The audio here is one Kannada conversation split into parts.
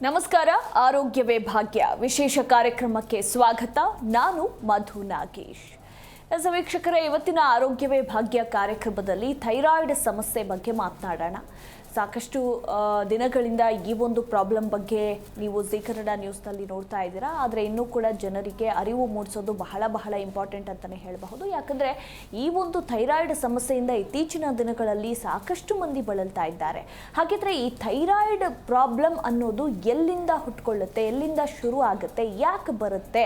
ನಮಸ್ಕಾರ. ಆರೋಗ್ಯವೇ ಭಾಗ್ಯ ವಿಶೇಷ ಕಾರ್ಯಕ್ರಮಕ್ಕೆ ಸ್ವಾಗತ. ನಾನು ಮಧು ನಾಗೇಶ್. ವೀಕ್ಷಕರೇ, ಇವತ್ತಿನ ಆರೋಗ್ಯವೇ ಭಾಗ್ಯ ಕಾರ್ಯಕ್ರಮದಲ್ಲಿ ಥೈರಾಯ್ಡ್ ಸಮಸ್ಯೆ ಬಗ್ಗೆ ಮಾತನಾಡೋಣ. ಸಾಕಷ್ಟು ದಿನಗಳಿಂದ ಈ ಒಂದು ಪ್ರಾಬ್ಲಮ್ ಬಗ್ಗೆ ನೀವು ಜೀ ಕನ್ನಡ ನ್ಯೂಸ್ನಲ್ಲಿ ನೋಡ್ತಾ ಇದ್ದೀರಾ. ಆದರೆ ಇನ್ನೂ ಕೂಡ ಜನರಿಗೆ ಅರಿವು ಮೂಡಿಸೋದು ಬಹಳ ಇಂಪಾರ್ಟೆಂಟ್ ಅಂತಲೇ ಹೇಳಬಹುದು. ಯಾಕಂದರೆ ಈ ಒಂದು ಥೈರಾಯ್ಡ್ ಸಮಸ್ಯೆಯಿಂದ ಇತ್ತೀಚಿನ ದಿನಗಳಲ್ಲಿ ಸಾಕಷ್ಟು ಮಂದಿ ಬಳಲ್ತಾ ಇದ್ದಾರೆ. ಹಾಗಿದ್ರೆ ಈ ಥೈರಾಯ್ಡ್ ಪ್ರಾಬ್ಲಮ್ ಅನ್ನೋದು ಎಲ್ಲಿಂದ ಹುಟ್ಕೊಳ್ಳುತ್ತೆ, ಎಲ್ಲಿಂದ ಶುರು ಆಗುತ್ತೆ, ಯಾಕೆ ಬರುತ್ತೆ,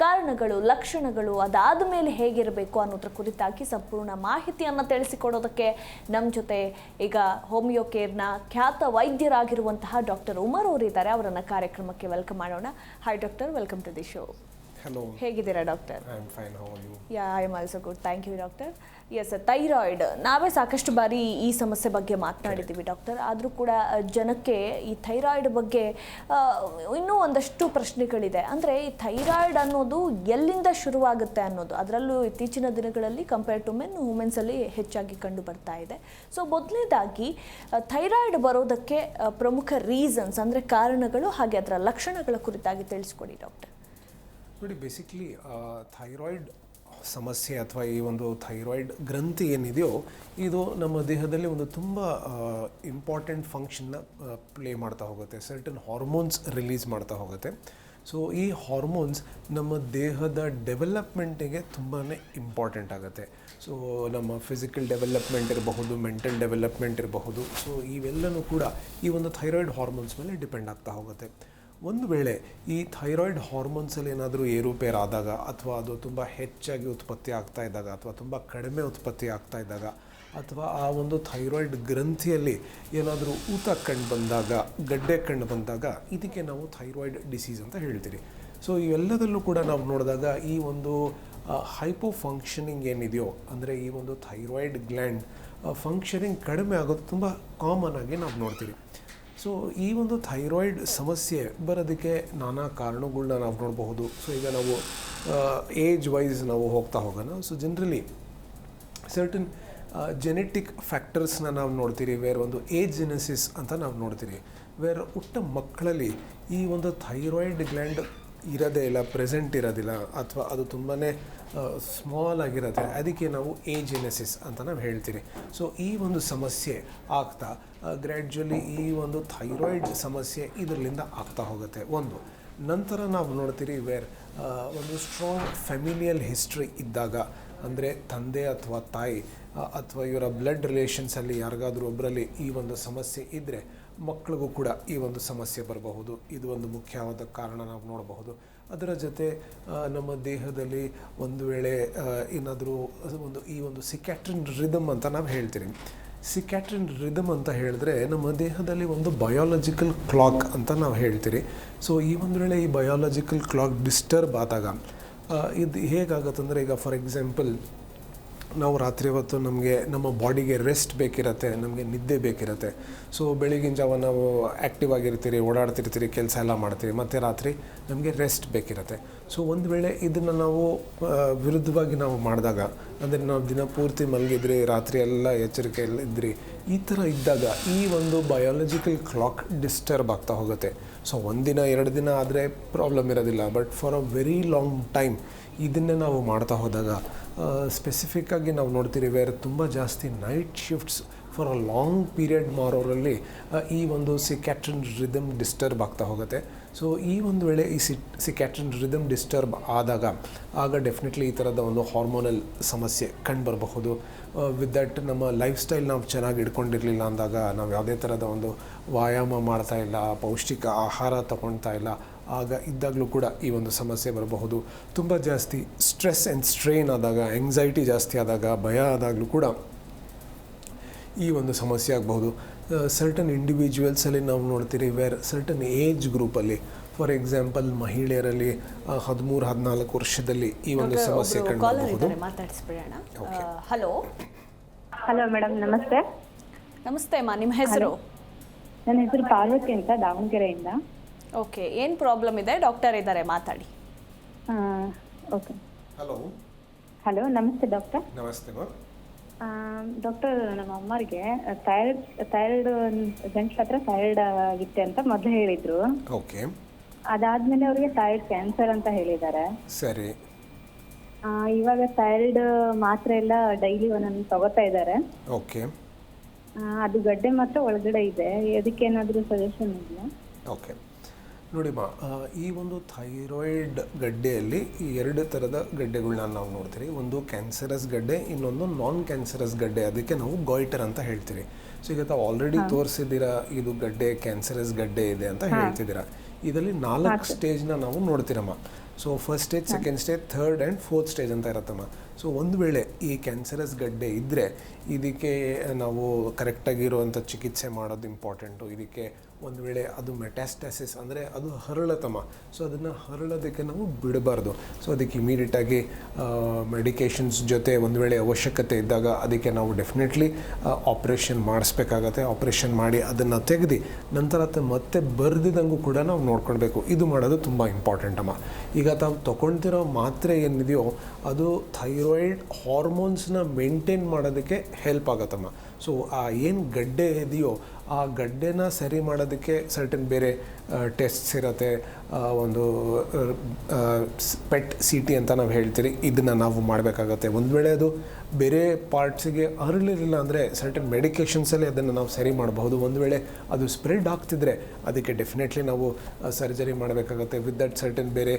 ಕಾರಣಗಳು, ಲಕ್ಷಣಗಳು, ಅದಾದ ಮೇಲೆ ಹೇಗಿರಬೇಕು ಅನ್ನೋದ್ರ ಕುರಿತಾಗಿ ಸಂಪೂರ್ಣ ಮಾಹಿತಿಯನ್ನು ತಿಳಿಸಿಕೊಡೋದಕ್ಕೆ ನಮ್ಮ ಜೊತೆ ಈಗ ಹೋಮಿಯೋ ಕೇರ್ನ ಖ್ಯಾತ ವೈದ್ಯರಾಗಿರುವಂತಹ ಡಾಕ್ಟರ್ ಉಮರ್ ಅವರಿದ್ದಾರೆ. ಅವರನ್ನ ಕಾರ್ಯಕ್ರಮಕ್ಕೆ ವೆಲ್ಕಮ್ ಮಾಡೋಣ. Hi doctor, welcome to the show. Hello. ಹೇಗಿದ್ದೀರಾ doctor? I am fine. How are you? Yeah, I am also good. Thank you, doctor. Yes, thyroid ನಾವೇ ಸಾಕಷ್ಟು ಬಾರಿ ಈ ಸಮಸ್ಯೆ ಬಗ್ಗೆ ಮಾತನಾಡಿದ್ದೀವಿ ಡಾಕ್ಟರ್. ಆದರೂ ಕೂಡ ಜನಕ್ಕೆ ಈ ಥೈರಾಯ್ಡ್ ಬಗ್ಗೆ ಇನ್ನೂ ಒಂದಷ್ಟು ಪ್ರಶ್ನೆಗಳಿದೆ. ಅಂದರೆ ಈ ಥೈರಾಯ್ಡ್ ಅನ್ನೋದು ಎಲ್ಲಿಂದ ಶುರುವಾಗುತ್ತೆ ಅನ್ನೋದು, ಅದರಲ್ಲೂ ಇತ್ತೀಚಿನ ದಿನಗಳಲ್ಲಿ ಕಂಪೇರ್ ಟು ಮೆನ್, ವುಮೆನ್ಸಲ್ಲಿ ಹೆಚ್ಚಾಗಿ ಕಂಡು ಬರ್ತಾ ಇದೆ. ಸೊ ಮೊದಲನೇದಾಗಿ ಥೈರಾಯ್ಡ್ ಬರೋದಕ್ಕೆ ಪ್ರಮುಖ ರೀಸನ್ಸ್ ಅಂದರೆ ಕಾರಣಗಳು, ಹಾಗೆ ಅದರ ಲಕ್ಷಣಗಳ ಕುರಿತಾಗಿ ತಿಳಿಸ್ಕೊಡಿ ಡಾಕ್ಟರ್. ನೋಡಿ, ಬೇಸಿಕ್ಲಿ ಥೈರಾಯ್ಡ್ ಸಮಸ್ಯೆ ಅಥವಾ ಈ ಒಂದು ಥೈರಾಯ್ಡ್ ಗ್ರಂಥಿ ಏನಿದೆಯೋ ಇದು ನಮ್ಮ ದೇಹದಲ್ಲಿ ಒಂದು ತುಂಬ ಇಂಪಾರ್ಟೆಂಟ್ ಫಂಕ್ಷನ್ನ ಪ್ಲೇ ಮಾಡ್ತಾ ಹೋಗುತ್ತೆ. ಸರ್ಟನ್ ಹಾರ್ಮೋನ್ಸ್ ರಿಲೀಸ್ ಮಾಡ್ತಾ ಹೋಗುತ್ತೆ. ಸೊ ಈ ಹಾರ್ಮೋನ್ಸ್ ನಮ್ಮ ದೇಹದ ಡೆವಲಪ್ಮೆಂಟಿಗೆ ತುಂಬಾ ಇಂಪಾರ್ಟೆಂಟ್ ಆಗುತ್ತೆ. ಸೊ ನಮ್ಮ ಫಿಸಿಕಲ್ ಡೆವಲಪ್ಮೆಂಟ್ ಇರಬಹುದು, ಮೆಂಟಲ್ ಡೆವಲಪ್ಮೆಂಟ್ ಇರಬಹುದು. ಸೊ ಇವೆಲ್ಲನೂ ಕೂಡ ಈ ಒಂದು ಥೈರಾಯ್ಡ್ ಹಾರ್ಮೋನ್ಸ್ ಮೇಲೆ ಡಿಪೆಂಡ್ ಆಗ್ತಾ ಹೋಗುತ್ತೆ. ಒಂದು ವೇಳೆ ಈ ಥೈರಾಯ್ಡ್ ಹಾರ್ಮೋನ್ಸಲ್ಲಿ ಏನಾದರೂ ಏರುಪೇರಾದಾಗ, ಅಥವಾ ಅದು ತುಂಬ ಹೆಚ್ಚಾಗಿ ಉತ್ಪತ್ತಿ ಆಗ್ತಾ ಇದ್ದಾಗ, ಅಥವಾ ತುಂಬ ಕಡಿಮೆ ಉತ್ಪತ್ತಿ ಆಗ್ತಾ ಇದ್ದಾಗ, ಅಥವಾ ಆ ಒಂದು ಥೈರಾಯ್ಡ್ ಗ್ರಂಥಿಯಲ್ಲಿ ಏನಾದರೂ ಊತ ಕಂಡು ಬಂದಾಗ, ಗಡ್ಡೆ ಕಂಡು ಬಂದಾಗ, ಇದಕ್ಕೆ ನಾವು ಥೈರಾಯ್ಡ್ ಡಿಸೀಸ್ ಅಂತ ಹೇಳ್ತೀರಿ. ಸೊ ಇವೆಲ್ಲದಲ್ಲೂ ಕೂಡ ನಾವು ನೋಡಿದಾಗ ಈ ಒಂದು ಹೈಪೋ ಫಂಕ್ಷನಿಂಗ್ ಏನಿದೆಯೋ, ಅಂದರೆ ಈ ಒಂದು ಥೈರಾಯ್ಡ್ ಗ್ಲ್ಯಾಂಡ್ ಫಂಕ್ಷನಿಂಗ್ ಕಡಿಮೆ ಆಗೋದು ತುಂಬ ಕಾಮನ್ ಆಗಿ ನಾವು ನೋಡ್ತೀವಿ. ಸೊ ಈ ಒಂದು ಥೈರಾಯ್ಡ್ ಸಮಸ್ಯೆ ಬರೋದಕ್ಕೆ ನಾನಾ ಕಾರಣಗಳನ್ನ ನಾವು ನೋಡಬಹುದು. ಸೊ ಈಗ ನಾವು ಏಜ್ ವೈಸ್ ನಾವು ಹೋಗ್ತಾ ಹೋಗೋಣ. ಸೊ ಜನರಲಿ ಸರ್ಟನ್ ಜೆನೆಟಿಕ್ ಫ್ಯಾಕ್ಟರ್ಸ್ನ ನಾವು ನೋಡ್ತೀರಿ, ವೇರ್ ಒಂದು ಏಜ್ ಜೆನೆಸಿಸ್ ಅಂತ ನಾವು ನೋಡ್ತೀರಿ, ವೇರ್ ಹುಟ್ಟ ಮಕ್ಕಳಲ್ಲಿ ಈ ಒಂದು ಥೈರಾಯ್ಡ್ ಗ್ಲ್ಯಾಂಡ್ ಇರೋದೇ ಇಲ್ಲ, ಪ್ರೆಸೆಂಟ್ ಇರೋದಿಲ್ಲ, ಅಥವಾ ಅದು ತುಂಬಾ ಸ್ಮಾಲ್ ಆಗಿರುತ್ತೆ. ಅದಕ್ಕೆ ನಾವು ಏಜೆನೆಸಿಸ್ ಅಂತ ನಾವು ಹೇಳ್ತೀರಿ. ಸೊ ಈ ಒಂದು ಸಮಸ್ಯೆ ಆಗ್ತಾ ಗ್ರ್ಯಾಜುವಲಿ ಈ ಒಂದು ಥೈರಾಯ್ಡ್ ಸಮಸ್ಯೆ ಇದರಿಂದ ಆಗ್ತಾ ಹೋಗುತ್ತೆ. ಒಂದು ನಂತರ ನಾವು ನೋಡ್ತೀರಿ ವೇರ್ ಒಂದು ಸ್ಟ್ರಾಂಗ್ ಫ್ಯಾಮಿಲಿಯಲ್ ಹಿಸ್ಟ್ರಿ ಇದ್ದಾಗ, ಅಂದರೆ ತಂದೆ ಅಥವಾ ತಾಯಿ ಅಥವಾ ಇವರ ಬ್ಲಡ್ ರಿಲೇಷನ್ಸಲ್ಲಿ ಯಾರಿಗಾದ್ರೂ ಒಬ್ಬರಲ್ಲಿ ಈ ಒಂದು ಸಮಸ್ಯೆ ಇದ್ದರೆ ಮಕ್ಕಳಿಗೂ ಕೂಡ ಈ ಒಂದು ಸಮಸ್ಯೆ ಬರಬಹುದು. ಇದು ಒಂದು ಮುಖ್ಯವಾದ ಕಾರಣ ನಾವು ನೋಡಬಹುದು. ಅದರ ಜೊತೆ ನಮ್ಮ ದೇಹದಲ್ಲಿ ಒಂದು ವೇಳೆ ಏನಾದರೂ ಈ ಒಂದು ಸಿಕ್ಯಾಟ್ರಿನ್ ರಿದಮ್ ಅಂತ ನಾವು ಹೇಳ್ತೀರಿ. ಸಿಕ್ಯಾಟ್ರಿನ್ ರಿದಮ್ ಅಂತ ಹೇಳಿದ್ರೆ ನಮ್ಮ ದೇಹದಲ್ಲಿ ಒಂದು ಬಯಾಲಜಿಕಲ್ ಕ್ಲಾಕ್ ಅಂತ ನಾವು ಹೇಳ್ತೀರಿ. ಸೊ ಈ ಒಂದು ವೇಳೆ ಈ ಬಯಾಲಜಿಕಲ್ ಕ್ಲಾಕ್ ಡಿಸ್ಟರ್ಬ್ ಆದಾಗ ಇದು ಹೇಗಾಗುತ್ತಂದರೆ, ಈಗ ಫಾರ್ ಎಕ್ಸಾಂಪಲ್ ನಾವು ರಾತ್ರಿ ಹೊತ್ತು ನಮಗೆ ನಮ್ಮ ಬಾಡಿಗೆ ರೆಸ್ಟ್ ಬೇಕಿರುತ್ತೆ, ನಮಗೆ ನಿದ್ದೆ ಬೇಕಿರುತ್ತೆ. ಸೊ ಬೆಳಗಿನ ಜಾವ ನಾವು ಆ್ಯಕ್ಟಿವ್ ಆಗಿರ್ತೀರಿ, ಓಡಾಡ್ತಿರ್ತೀರಿ, ಕೆಲಸ ಎಲ್ಲ ಮಾಡ್ತೀರಿ, ಮತ್ತು ರಾತ್ರಿ ನಮಗೆ ರೆಸ್ಟ್ ಬೇಕಿರುತ್ತೆ. ಸೊ ಒಂದು ವೇಳೆ ಇದನ್ನು ನಾವು ವಿರುದ್ಧವಾಗಿ ನಾವು ಮಾಡಿದಾಗ, ಅಂದರೆ ನಾವು ದಿನ ಪೂರ್ತಿ ಮಲಗಿದ್ರಿ, ರಾತ್ರಿ ಎಲ್ಲ ಎಚ್ಚರಿಕೆಯಲ್ಲಿ ಇದ್ರಿ, ಈ ಥರ ಇದ್ದಾಗ ಈ ಒಂದು ಬಯಾಲಜಿಕಲ್ ಕ್ಲಾಕ್ ಡಿಸ್ಟರ್ಬ್ ಆಗ್ತಾ ಹೋಗುತ್ತೆ. ಸೊ ಒಂದಿನ ಎರಡು ದಿನ ಆದರೆ ಪ್ರಾಬ್ಲಮ್ ಇರೋದಿಲ್ಲ, but for a very long time ಇದನ್ನೇ ನಾವು ಮಾಡ್ತಾ ಹೋದಾಗ ಸ್ಪೆಸಿಫಿಕ್ಕಾಗಿ ನಾವು ನೋಡ್ತೀರಿ ವೇರ್ ತುಂಬ ಜಾಸ್ತಿ night shifts for a long period ಮಾಡೋರಲ್ಲಿ ಈ ಒಂದು ಸಿಕ್ಯಾಟ್ರಿನ್ ರಿದಮ್ ಡಿಸ್ಟರ್ಬ್ ಆಗ್ತಾ ಹೋಗುತ್ತೆ. ಸೊ ಈ ಒಂದು ವೇಳೆ ಈ ಸಿಕ್ಯಾಟ್ರಿನ್ ರಿದಮ್ ಡಿಸ್ಟರ್ಬ್ ಆಗ ಡೆಫಿನೆಟ್ಲಿ ಈ ಥರದ ಒಂದು ಹಾರ್ಮೋನಲ್ ಸಮಸ್ಯೆ ಕಂಡುಬರಬಹುದು. ವಿತ್ ದಟ್ ನಮ್ಮ ಲೈಫ್ ಸ್ಟೈಲ್ ನಾವು ಚೆನ್ನಾಗಿ ಇಟ್ಕೊಂಡಿರಲಿಲ್ಲ ಅಂದಾಗ, ನಾವು ಯಾವುದೇ ಥರದ ಒಂದು ವ್ಯಾಯಾಮ ಮಾಡ್ತಾ ಇಲ್ಲ, ಪೌಷ್ಟಿಕ ಆಹಾರ ತಗೊಳ್ತಾ ಇಲ್ಲ, ಆಗ ಇದ್ದಾಗಲೂ ಕೂಡ ಈ ಒಂದು ಸಮಸ್ಯೆ ಬರಬಹುದು. ತುಂಬ ಜಾಸ್ತಿ ಸ್ಟ್ರೆಸ್ ಆ್ಯಂಡ್ ಸ್ಟ್ರೈನ್ ಆದಾಗ, ಎಂಗ್ಸೈಟಿ ಜಾಸ್ತಿ ಆದಾಗ, ಭಯ ಆದಾಗಲೂ ಕೂಡ ಈ ಒಂದು ಸಮಸ್ಯೆ ಆಗಬಹುದು. ಸರ್ಟನ್ ಇಂಡಿವಿಜುವಲ್ಸಲ್ಲಿ ನಾವು ನೋಡ್ತೀರಿ ವೇರ್ ಸರ್ಟನ್ ಏಜ್ ಗ್ರೂಪಲ್ಲಿ, ಫಾರ್ ಎಕ್ಸಾಂಪಲ್ ಮಹಿಳೆಯರಲ್ಲಿ 13-14 ವರ್ಷದಲ್ಲಿ ಈ ಒಂದು ಸಮಸ್ಯೆ ಕಂಡುಬರಬಹುದು. ಹಲೋ ಹಲೋ ಮೇಡಮ್, ನಮಸ್ತೆ. ನಮಸ್ತೆ ಅಮ್ಮ, ನಿಮ್ಮ ಹೆಸರು? ನನ್ನ ಹೆಸರು ಪಾರ್ವತಿ ಅಂತ, ದಾವಣಗೆರೆಯಿಂದ. ಓಕೆ, ಏನು ಪ್ರಾಬ್ಲಮ್ ಇದೆ? ಡಾಕ್ಟರ್ ಇದ್ದಾರೆ, ಮಾತಾಡಿ. ಓಕೆ. ಹಲೋ. ಹಲೋ, ನಮಸ್ತೆ ಡಾಕ್ಟರ್. ನಮಸ್ತೆ ಮಾ. ಡಾಕ್ಟರ್ ನಮ್ಮ ಅಮ್ಮರಿಗೆ ಥೈರಾಯ್ಡ್ ಗಂಟ್ಲ ಹತ್ರ ಥೈರಾಯ್ಡ್ ಆಗಿತ್ತೆ ಅಂತ ಮೊದಲು ಹೇಳಿದ್ರು. ಓಕೆ, ಅದಾದ್ಮೇಲೆ ಅವ್ರಿಗೆ ಥೈರಾಯ್ಡ್ ಕ್ಯಾನ್ಸರ್ ಅಂತ ಹೇಳಿದ್ದಾರೆ. ಸರಿ. ಇವಾಗ ಥೈರಾಯ್ಡ್ ಮಾತ್ರೆ ಎಲ್ಲ ಡೈಲಿ ಒಂದೊಂದು ತಗೋತಾ ಇದ್ದಾರೆ. ಓಕೆ, ಅದು ಗಡ್ಡೆ ಮಾತ್ರ ಒಳಗಡೆ ಇದೆ, ಅದಕ್ಕೇನಾದರೂ ಸಜೆಷನ್ ಇದೆಯಾ? ಓಕೆ, ನೋಡಿಮ್ಮ, ಈ ಒಂದು ಥೈರಾಯ್ಡ್ ಗಡ್ಡೆಯಲ್ಲಿ ಈ ಎರಡು ಥರದ ಗಡ್ಡೆಗಳನ್ನ ನಾವು ನೋಡ್ತೀವಿ. ಒಂದು ಕ್ಯಾನ್ಸರಸ್ ಗಡ್ಡೆ, ಇನ್ನೊಂದು ನಾನ್ ಕ್ಯಾನ್ಸರಸ್ ಗಡ್ಡೆ. ಅದಕ್ಕೆ ನಾವು ಗಾಯ್ಟರ್ ಅಂತ ಹೇಳ್ತೀವಿ. ಸೊ ಈಗ ತಾವು ಆಲ್ರೆಡಿ ತೋರಿಸಿದ್ದೀರಾ ಇದು ಗಡ್ಡೆ ಕ್ಯಾನ್ಸರಸ್ ಗಡ್ಡೆ ಇದೆ ಅಂತ ಹೇಳ್ತಿದ್ದೀರಾ. ಇದರಲ್ಲಿ 4 ಸ್ಟೇಜ್ನ ನಾವು ನೋಡ್ತೀರಮ್ಮ. So first stage, second stage, third and fourth stage ಅಂತ ಇರುತ್ತಮ್ಮ. ಸೊ ಒಂದು ವೇಳೆ ಈ ಕ್ಯಾನ್ಸರಸ್ ಗಡ್ಡೆ ಇದ್ದರೆ ಇದಕ್ಕೆ ನಾವು ಕರೆಕ್ಟಾಗಿರುವಂಥ ಚಿಕಿತ್ಸೆ ಮಾಡೋದು ಇಂಪಾರ್ಟೆಂಟು. ಇದಕ್ಕೆ ಒಂದು ವೇಳೆ ಅದು ಮೆಟಾಸ್ಟಾಸಿಸ್ ಅಂದರೆ ಅದು ಹರಳತಮ್ಮ. ಸೊ ಅದನ್ನು ಹರಳೋದಕ್ಕೆ ನಾವು ಬಿಡಬಾರ್ದು. ಸೊ ಅದಕ್ಕೆ ಇಮಿಡಿಯೇಟಾಗಿ ಮೆಡಿಕೇಷನ್ಸ್ ಜೊತೆ ಒಂದು ವೇಳೆ ಅವಶ್ಯಕತೆ ಇದ್ದಾಗ ಅದಕ್ಕೆ ನಾವು ಡೆಫಿನೆಟ್ಲಿ ಆಪ್ರೇಷನ್ ಮಾಡಿಸ್ಬೇಕಾಗತ್ತೆ. ಆಪ್ರೇಷನ್ ಮಾಡಿ ಅದನ್ನು ತೆಗೆದು ನಂತರ ಮತ್ತೆ ಬರ್ದಿದಂಗೂ ಕೂಡ ನಾವು ನೋಡ್ಕೊಳ್ಬೇಕು. ಇದು ಮಾಡೋದು ತುಂಬ ಇಂಪಾರ್ಟೆಂಟ್ ಅಮ್ಮ. ಈಗ ತಾವು ತೊಗೊಳ್ತಿರೋ ಮಾತ್ರೆ ಏನಿದೆಯೋ ಅದು ಥೈರಾಯ್ಡ್ ಹಾರ್ಮೋನ್ಸ್ನ ಮೇಂಟೈನ್ ಮಾಡೋದಕ್ಕೆ ಹೆಲ್ಪ್ ಆಗುತ್ತಮ್ಮ. ಸೊ ಆ ಏನು ಗಡ್ಡೆ ಇದೆಯೋ ಆ ಗಡ್ಡೆನ ಸರಿ ಮಾಡೋದಕ್ಕೆ ಸರ್ಟನ್ ಬೇರೆ ಟೆಸ್ಟ್ಸ್ ಇರುತ್ತೆ. ಒಂದು ಪೆಟ್ ಸಿ ಟಿ ಅಂತ ನಾವು ಹೇಳ್ತೀರಿ, ಇದನ್ನು ನಾವು ಮಾಡಬೇಕಾಗತ್ತೆ. ಒಂದು ವೇಳೆ ಅದು ಬೇರೆ ಪಾರ್ಟ್ಸಿಗೆ ಹರಳಿರಲಿಲ್ಲ ಅಂದರೆ ಸರ್ಟನ್ ಮೆಡಿಕೇಷನ್ಸಲ್ಲಿ ಅದನ್ನು ನಾವು ಸರಿ ಮಾಡಬಹುದು. ಒಂದು ವೇಳೆ ಅದು ಸ್ಪ್ರೆಡ್ ಆಗ್ತಿದ್ರೆ ಅದಕ್ಕೆ ಡೆಫಿನೆಟ್ಲಿ ನಾವು ಸರ್ಜರಿ ಮಾಡಬೇಕಾಗತ್ತೆ. ವಿತ್ ದಟ್ ಸರ್ಟನ್ ಬೇರೆ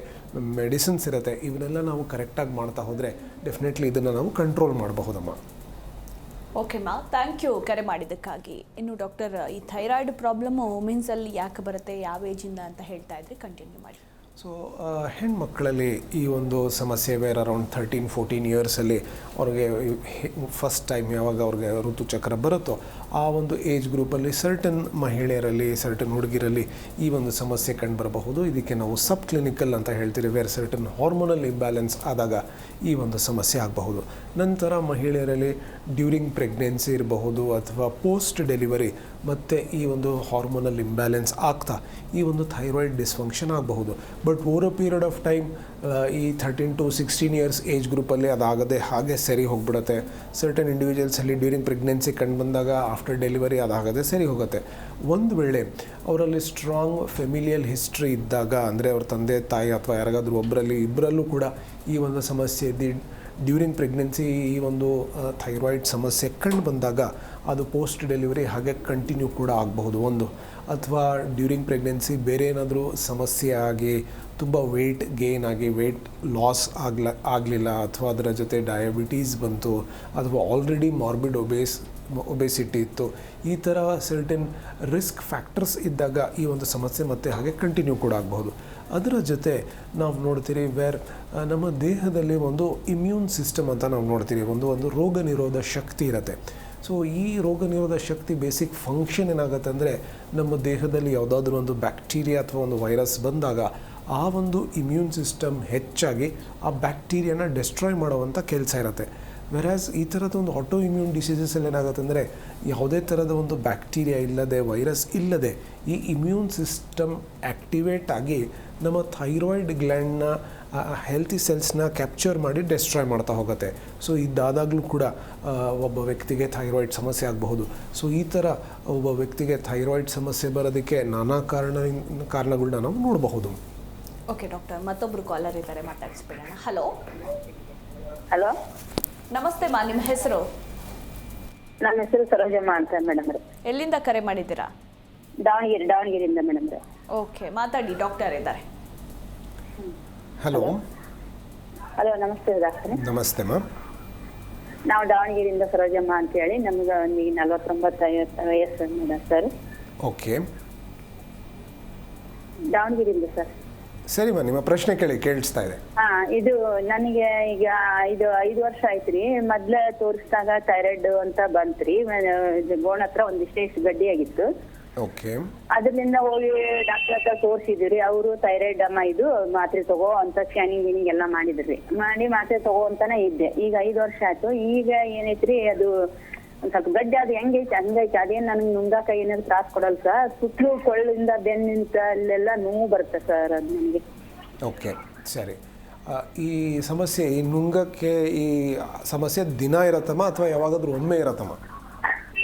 ಮೆಡಿಸಿನ್ಸ್ ಇರುತ್ತೆ. ಇವನ್ನೆಲ್ಲ ನಾವು ಕರೆಕ್ಟಾಗಿ ಮಾಡ್ತಾ ಹೋದರೆ ಡೆಫಿನೆಟ್ಲಿ ಇದನ್ನು ನಾವು ಕಂಟ್ರೋಲ್ ಮಾಡಬಹುದಮ್ಮ. ಓಕೆ ಮಾ, ಥ್ಯಾಂಕ್ ಯು ಕರೆ ಮಾಡಿದ್ದಕ್ಕಾಗಿ. ಇನ್ನು ಡಾಕ್ಟರ್, ಈ ಥೈರಾಯ್ಡ್ ಪ್ರಾಬ್ಲಮ್ಮು ವುಮೆನ್ಸಲ್ಲಿ ಯಾಕೆ ಬರುತ್ತೆ, ಯಾವ ಏಜಿಂದ ಅಂತ ಹೇಳ್ತಾ ಇದ್ರೆ ಕಂಟಿನ್ಯೂ ಮಾಡಿ. ಸೊ ಹೆಣ್ಮಕ್ಕಳಲ್ಲಿ ಈ ಒಂದು ಸಮಸ್ಯೆ ವೇರ್ ಅರೌಂಡ್ 13-14 ಇಯರ್ಸಲ್ಲಿ ಅವ್ರಿಗೆ ಫಸ್ಟ್ ಟೈಮ್ ಯಾವಾಗ ಅವ್ರಿಗೆ ಋತುಚಕ್ರ ಬರುತ್ತೋ ಆ ಒಂದು ಏಜ್ ಗ್ರೂಪಲ್ಲಿ ಸರ್ಟನ್ ಮಹಿಳೆಯರಲ್ಲಿ, ಸರ್ಟನ್ ಹುಡುಗಿರಲ್ಲಿ ಈ ಒಂದು ಸಮಸ್ಯೆ ಕಂಡುಬರಬಹುದು. ಇದಕ್ಕೆ ನಾವು ಸಬ್ ಕ್ಲಿನಿಕಲ್ ಅಂತ ಹೇಳ್ತೀವಿ. ವೇರ್ ಸರ್ಟನ್ ಹಾರ್ಮೋನಲ್ ಇಂಬ್ಯಾಲೆನ್ಸ್ ಆದಾಗ ಈ ಒಂದು ಸಮಸ್ಯೆ ಆಗಬಹುದು. ನಂತರ ಮಹಿಳೆಯರಲ್ಲಿ ಡ್ಯೂರಿಂಗ್ ಪ್ರೆಗ್ನೆನ್ಸಿ ಇರಬಹುದು ಅಥವಾ ಪೋಸ್ಟ್ ಡೆಲಿವರಿ ಮತ್ತು ಈ ಒಂದು ಹಾರ್ಮೋನಲ್ ಇಂಬ್ಯಾಲೆನ್ಸ್ ಆಗ್ತಾ ಈ ಒಂದು ಥೈರಾಯ್ಡ್ ಡಿಸ್ಫಂಕ್ಷನ್ ಆಗಬಹುದು. But over a period of time ಈ 13 to 16 ಇಯರ್ಸ್ ಏಜ್ ಗ್ರೂಪಲ್ಲಿ ಅದಾಗದೆ ಹಾಗೆ ಸರಿ ಹೋಗ್ಬಿಡುತ್ತೆ. ಸರ್ಟನ್ ಇಂಡಿವಿಜುವಲ್ಸಲ್ಲಿ ಡ್ಯೂರಿಂಗ್ ಪ್ರೆಗ್ನೆನ್ಸಿ ಕಂಡು ಬಂದಾಗ ಆಫ್ಟರ್ ಡೆಲಿವರಿ ಅದಾಗದೆ ಸರಿ ಹೋಗುತ್ತೆ. ಒಂದು ವೇಳೆ ಅವರಲ್ಲಿ ಸ್ಟ್ರಾಂಗ್ ಫೆಮಿಲಿಯಲ್ ಹಿಸ್ಟ್ರಿ ಇದ್ದಾಗ, ಅಂದರೆ ಅವ್ರ ತಂದೆ ತಾಯಿ ಅಥವಾ ಯಾರಿಗಾದ್ರೂ ಒಬ್ಬರಲ್ಲಿ ಇಬ್ಬರಲ್ಲೂ ಕೂಡ ಈ ಒಂದು ಸಮಸ್ಯೆ ಡ್ಯೂರಿಂಗ್ ಪ್ರೆಗ್ನೆನ್ಸಿ ಈ ಒಂದು ಥೈರಾಯ್ಡ್ ಸಮಸ್ಯೆ ಕಂಡು ಬಂದಾಗ ಅದು ಪೋಸ್ಟ್ ಡೆಲಿವರಿ ಹಾಗೆ ಕಂಟಿನ್ಯೂ ಕೂಡ ಆಗಬಹುದು. ಒಂದು ಅಥವಾ ಡ್ಯೂರಿಂಗ್ ಪ್ರೆಗ್ನೆನ್ಸಿ ಬೇರೆ ಏನಾದರೂ ಸಮಸ್ಯೆ ಆಗಿ ತುಂಬ ವೆಯ್ಟ್ ಗೇನ್ ಆಗಿ ವೆಯ್ಟ್ ಲಾಸ್ ಆಗಲಿಲ್ಲ, ಅಥವಾ ಅದರ ಜೊತೆ ಡಯಾಬಿಟೀಸ್ ಬಂತು, ಅಥವಾ ಆಲ್ರೆಡಿ ಮಾರ್ಬಿಡ್ ಒಬೇಸಿಟಿ ಇತ್ತು, ಈ ಥರ ಸರ್ಟನ್ ರಿಸ್ಕ್ ಫ್ಯಾಕ್ಟರ್ಸ್ ಇದ್ದಾಗ ಈ ಒಂದು ಸಮಸ್ಯೆ ಮತ್ತೆ ಹಾಗೆ ಕಂಟಿನ್ಯೂ ಕೂಡ ಆಗಬಹುದು. ಅದರ ಜೊತೆ ನಾವು ನೋಡ್ತೀರಿ ವೇರ್ ನಮ್ಮ ದೇಹದಲ್ಲಿ ಒಂದು ಇಮ್ಯೂನ್ ಸಿಸ್ಟಮ್ ಅಂತ ನಾವು ನೋಡ್ತೀವಿ. ಒಂದು ರೋಗ ನಿರೋಧ ಶಕ್ತಿ ಇರುತ್ತೆ. ಸೊ ಈ ರೋಗ ನಿರೋಧ ಶಕ್ತಿ ಬೇಸಿಕ್ ಫಂಕ್ಷನ್ ಏನಾಗುತ್ತೆ ಅಂದರೆ ನಮ್ಮ ದೇಹದಲ್ಲಿ ಯಾವುದಾದ್ರೂ ಒಂದು ಬ್ಯಾಕ್ಟೀರಿಯಾ ಅಥವಾ ಒಂದು ವೈರಸ್ ಬಂದಾಗ ಆ ಒಂದು ಇಮ್ಯೂನ್ ಸಿಸ್ಟಮ್ ಹೆಚ್ಚಾಗಿ ಆ ಬ್ಯಾಕ್ಟೀರಿಯಾನ ಡೆಸ್ಟ್ರಾಯ್ ಮಾಡುವಂಥ ಕೆಲಸ ಇರುತ್ತೆ. ವೆರಾಸ್ ಈ ಥರದ ಒಂದು ಆಟೋ ಇಮ್ಯೂನ್ ಡಿಸೀಸಸಲ್ಲಿ ಏನಾಗುತ್ತೆ ಅಂದರೆ ಯಾವುದೇ ಥರದ ಒಂದು ಬ್ಯಾಕ್ಟೀರಿಯಾ ಇಲ್ಲದೆ, ವೈರಸ್ ಇಲ್ಲದೆ ಈ ಇಮ್ಯೂನ್ ಸಿಸ್ಟಮ್ ಆ್ಯಕ್ಟಿವೇಟ್ ಆಗಿ ನಮ್ಮ ಥೈರಾಯ್ಡ್ ಗ್ಲ್ಯಾಂಡ್ನ ಹೆಲ್ತಿ ಸೆಲ್ಸ್ನ ಕ್ಯಾಪ್ಚರ್ ಮಾಡಿ ಡೆಸ್ಟ್ರಾಯ್ ಮಾಡ್ತಾ ಹೋಗುತ್ತೆ. ಸೊ ಇದಾದಾಗಲೂ ಕೂಡ ಒಬ್ಬ ವ್ಯಕ್ತಿಗೆ ಥೈರಾಯ್ಡ್ ಸಮಸ್ಯೆ ಆಗಬಹುದು. ಸೊ ಈ ಥರ ಒಬ್ಬ ವ್ಯಕ್ತಿಗೆ ಥೈರಾಯ್ಡ್ ಸಮಸ್ಯೆ ಬರೋದಕ್ಕೆ ನಾನಾ ಕಾರಣಗಳನ್ನ ನಾವು ನೋಡಬಹುದು. ಓಕೆ ಡಾಕ್ಟರ್, ಮತ್ತೊಬ್ಬರು ಕಾಲರ್ ಇದ್ದಾರೆ, ಮಾತಾಡಿಸ್ಬಿಡೋಣ. ಹಲೋ ಹಲೋ, ನಮಸ್ತೆ ಮಾ, ನಿಮ್ಮ ಹೆಸರು? ನನ್ನ ಹೆಸರು ಸರೋಜಮ್ಮ ಅಂತ ಮೇಡಮ್. ಎಲ್ಲಿಂದ ಕರೆ ಮಾಡಿದ್ದೀರಾ? ದಾವಣಗೆರೆಯಿಂದ ಮೇಡಮ್. ಓಕೆ, ಮಾತಾಡಿ, ಡಾಕ್ಟರ್ ಇದ್ದಾರೆ. ಹಲೋ. ಹಲೋ, ನಮಸ್ತೆ ಡಾಕ್ಟರ್. ನಮಸ್ತೆ ಮ್ಯಾಮ್. ನಾವು ದಾವಣಗೆರೆಯಿಂದ ಸರೋಜಮ್ಮ ಅಂತೇಳಿ, ನಮ್ಗೆ ಒಂದು 49-50 ವಯಸ್ಸು ಮೇಡಮ್ ಸರ್. ಓಕೆ, ದಾವಣಗೆರೆಯಿಂದ ಸರ್. ಸರಿ ಮ್ಯಾಮ್, ನಿಮ್ಮ ಪ್ರಶ್ನೆ ಕೇಳಿಸ್ತಾ ಇದೆ. ಇದು ನನಗೆ ಈಗ 5 ವರ್ಷ ಆಯ್ತ್ರಿ. ಮೊದ್ಲ ತೋರಿಸಿದಾಗ ಥೈರಾಯ್ಡ್ ಅಂತ ಬಂತ್ರಿ. ಗೋಣ ಹತ್ರ ಒಂದಿಷ್ಟೇ ಗಡ್ಡಿ ಆಗಿತ್ತು. ಓಕೆ, ಅದರಿಂದ ಹೋಗಿ ಡಾಕ್ಟರ್ ಹತ್ರ ತೋರಿಸಿದ್ರಿ. ಅವರು ಥೈರಾಯ್ಡ್ ಅಮ್ಮ ಇದು ಮಾತ್ರೆ ತಗೋ ಅಂತ ಸ್ಕ್ಯಾನಿಂಗ್ ಎಲ್ಲ ಮಾಡಿದ್ರಿ. ಮಾತ್ರೆ ತಗೋ ಅಂತಾನೆ ಇದ್ದೆ. ಈಗ 5 ವರ್ಷ ಆಯ್ತು. ಈಗ ಏನೈತ್ರಿ, ಅದು ಒಂದ್ ಸ್ವಲ್ಪ ಗಡ್ಡೆ ಅದು ಹೆಂಗೈತೆ ಹಂಗೈತೆ. ಅದೇನ್ ನನಗೆ ನುಂಗಾಕ ಏನಾದ್ರು ತ್ರಾಸ ಕೊಡಲ್ಲ ಸರ್. ಸುತ್ತಲೂ ಕೊಳ್ಳಿಂದ ಬೆನ್ನಿಂದ ಅಲ್ಲೆಲ್ಲ ನೋವು ಬರುತ್ತೆ ಸರ್ ಅದು ನನಗೆ. ಓಕೆ, ಸರಿ. ಈ ಸಮಸ್ಯೆ, ಈ ನುಂಗಕ್ಕೆ ಈ ಸಮಸ್ಯೆ ದಿನ ಇರತ್ತಮ್ಮ ಅಥವಾ ಯಾವಾಗಾದ್ರೂ ಒಮ್ಮೆ ಇರತ್ತಮ್ಮ?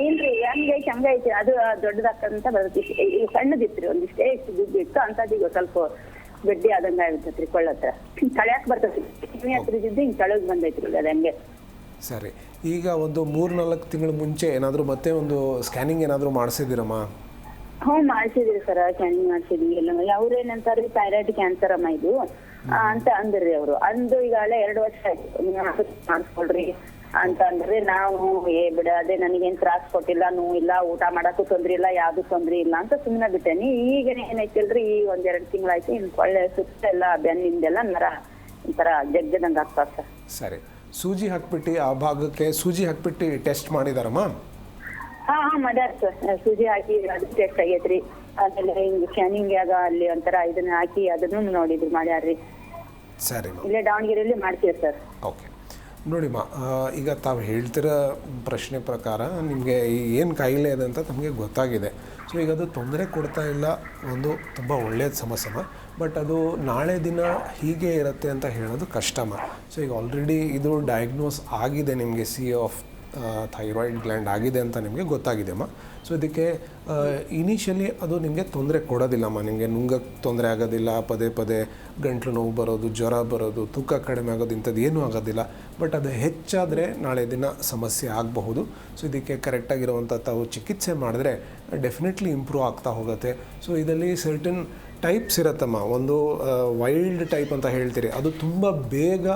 ಇಲ್ರಿ, ಹಂಗೆ ಐತಿ. ಅದು ದೊಡ್ಡದಾಕಂತ ಬರುತ್ತೆ. ಈಗ ಸಣ್ಣದಿತ್ರಿ, ಒಂದಿಷ್ಟೇ ಇಷ್ಟು ದುಡ್ಡು ಇತ್ತು ಅಂತದ್ ಈಗ ಸ್ವಲ್ಪ ಗಡ್ಡಿ ಆದಂಗ ಆಗ್ತೈತ್ರಿ. ಕೊಳ್ಳತ್ರ ತಳ್ಯಾಕ್ ಬರ್ತೈತಿ. ಹತ್ರ ಇದ್ದಿದ್ದು ಹಿಂಗ್ ತಳಗ್ ಬಂದೈತ್ರಿ ಅದು ಹಂಗೆ. ಸರಿ, ಈಗ ಒಂದು 3-4 ತಿಂಗಳ ಮುಂಚೆ ಏನಾದರೂ ಮತ್ತೆ ಒಂದು ಸ್ಕ್ಯಾನಿಂಗ್ ಏನಾದರೂ ಮಾಡಿಸಿದ್ದೀರಮ್ಮ? ಹ್ಞೂ ಮಾಡ್ಸಿದ್ರಿ ಸರ್, ಸ್ಕ್ಯಾನಿಂಗ್ ಮಾಡ್ಸಿದ್ವಿ ಎಲ್ಲ. ಅವ್ರೇನಂತಾರ್ರಿ ಥೈರಾಯ್ಡ್ ಕ್ಯಾನ್ಸರ್ ಅಮ್ಮ ಇದು ಅಂತ ಅಂದ್ರಿ ಅವರು. ಅಂದು ಈಗಾಗಲೇ 2 ವರ್ಷ ಆಯ್ತು ಮಾಡಿಸ್ಕೊಳ್ರಿ ಅಂತ ಅಂದ್ರಿ. ನಾವು ಬಿಡ ಅದೇ ನನಗೇನ್ ತ್ರಾಸ ಕೊಟ್ಟಿಲ್ಲ, ನೋವು ಇಲ್ಲ, ಊಟ ಮಾಡಕ್ಕೂ ತೊಂದ್ರೆ ಇಲ್ಲ, ಯಾವ್ದು ತೊಂದ್ರೆ ಇಲ್ಲ ಅಂತ ಸುಮ್ಮನೆ ಬಿಟ್ಟೇನಿ. ಈಗ ಏನೈತಿಲ್ರಿ, ಈ 1-2 ತಿಂಗಳಾಯ್ತು ಇನ್ ಕೊಳ್ಳೆ ಸುತ್ತ ಎಲ್ಲ ಬೆನ್ನಿಂದೆಲ್ಲ ನರ ಒಂಥರ ಜಗ್ಗದಂಗ ಆಗ್ತದ ಸರ್. ಸರಿ, ಸೂಜಿ ಹಾಕ್ಬಿಟ್ಟು ಆ ಭಾಗಕ್ಕೆ ಸೂಜಿ ಹಾಕ್ಬಿಟ್ಟು ಟೆಸ್ಟ್ ಮಾಡಿದಾರಮ್ಮ? ಹಾ ಮಾಡ್ಯಾರ ಸರ್, ಸೂಜಿ ಹಾಕಿ ಅದು ಟೆಸ್ಟ್ ಆಗೈತ್ರಿ. ಆಮೇಲೆ ಹಿಂಗ್ ಸ್ಕ್ಯಾನಿಂಗ್ ಆಗ ಅಲ್ಲಿ ಒಂಥರ ಇದನ್ನ ಹಾಕಿ ಅದನ್ನು ನೋಡಿದ್ರು, ಮಾಡ್ಯಾರ್ರಿ. ಸರಿ, ಇಲ್ಲೇ ದಾವಣಗೆರೆಯಲ್ಲಿ ಮಾಡ್ತೀವಿ ಸರ್. ಓಕೆ. ನೋಡಿಮ್ಮ, ಈಗ ತಾವು ಹೇಳ್ತಿರೋ ಪ್ರಶ್ನೆ ಪ್ರಕಾರ ನಿಮಗೆ ಏನು ಕಾಯಿಲೆ ಇದೆ ಅಂತ ತಮಗೆ ಗೊತ್ತಾಗಿದೆ. ಸೊ ಈಗ ಅದು ತೊಂದರೆ ಕೊಡ್ತಾ ಇಲ್ಲ, ಒಂದು ತುಂಬ ಒಳ್ಳೆಯ ಸಮಸ್ಯೆಮ್ಮ. ಬಟ್ ಅದು ನಾಳೆ ದಿನ ಹೀಗೆ ಇರುತ್ತೆ ಅಂತ ಹೇಳೋದು ಕಷ್ಟಮ್ಮ. ಸೊ ಈಗ ಆಲ್ರೆಡಿ ಇದು ಡಯಾಗ್ನೋಸ್ ಆಗಿದೆ, ನಿಮಗೆ ಸಿ ಆಫ್ ಥೈರಾಯ್ಡ್ ಗ್ಲ್ಯಾಂಡ್ ಆಗಿದೆ ಅಂತ ನಿಮಗೆ ಗೊತ್ತಾಗಿದೆಯಮ್ಮ. ಸೊ ಇದಕ್ಕೆ ಇನಿಷಿಯಲಿ ಅದು ನಿಮಗೆ ತೊಂದರೆ ಕೊಡೋದಿಲ್ಲಮ್ಮ. ನಿಮಗೆ ನುಂಗಕ್ಕೆ ತೊಂದರೆ ಆಗೋದಿಲ್ಲ, ಪದೇ ಪದೇ ಗಂಟ್ಲು ನೋವು ಬರೋದು, ಜ್ವರ ಬರೋದು, ತೂಕ ಕಡಿಮೆ ಆಗೋದು, ಇಂಥದ್ದು ಏನೂ ಆಗೋದಿಲ್ಲ. ಬಟ್ ಅದು ಹೆಚ್ಚಾದರೆ ನಾಳೆ ದಿನ ಸಮಸ್ಯೆ ಆಗಬಹುದು. ಸೊ ಇದಕ್ಕೆ ಕರೆಕ್ಟಾಗಿರುವಂಥ ತಾವು ಚಿಕಿತ್ಸೆ ಮಾಡಿದ್ರೆ ಡೆಫಿನೆಟ್ಲಿ ಇಂಪ್ರೂವ್ ಆಗ್ತಾ ಹೋಗುತ್ತೆ. ಸೊ ಇದರಲ್ಲಿ ಸರ್ಟನ್ ಟೈಪ್ಸ್ ಇರುತ್ತಮ್ಮ. ಒಂದು ವೈಲ್ಡ್ ಟೈಪ್ ಅಂತ ಹೇಳ್ತೀರಿ, ಅದು ತುಂಬ ಬೇಗ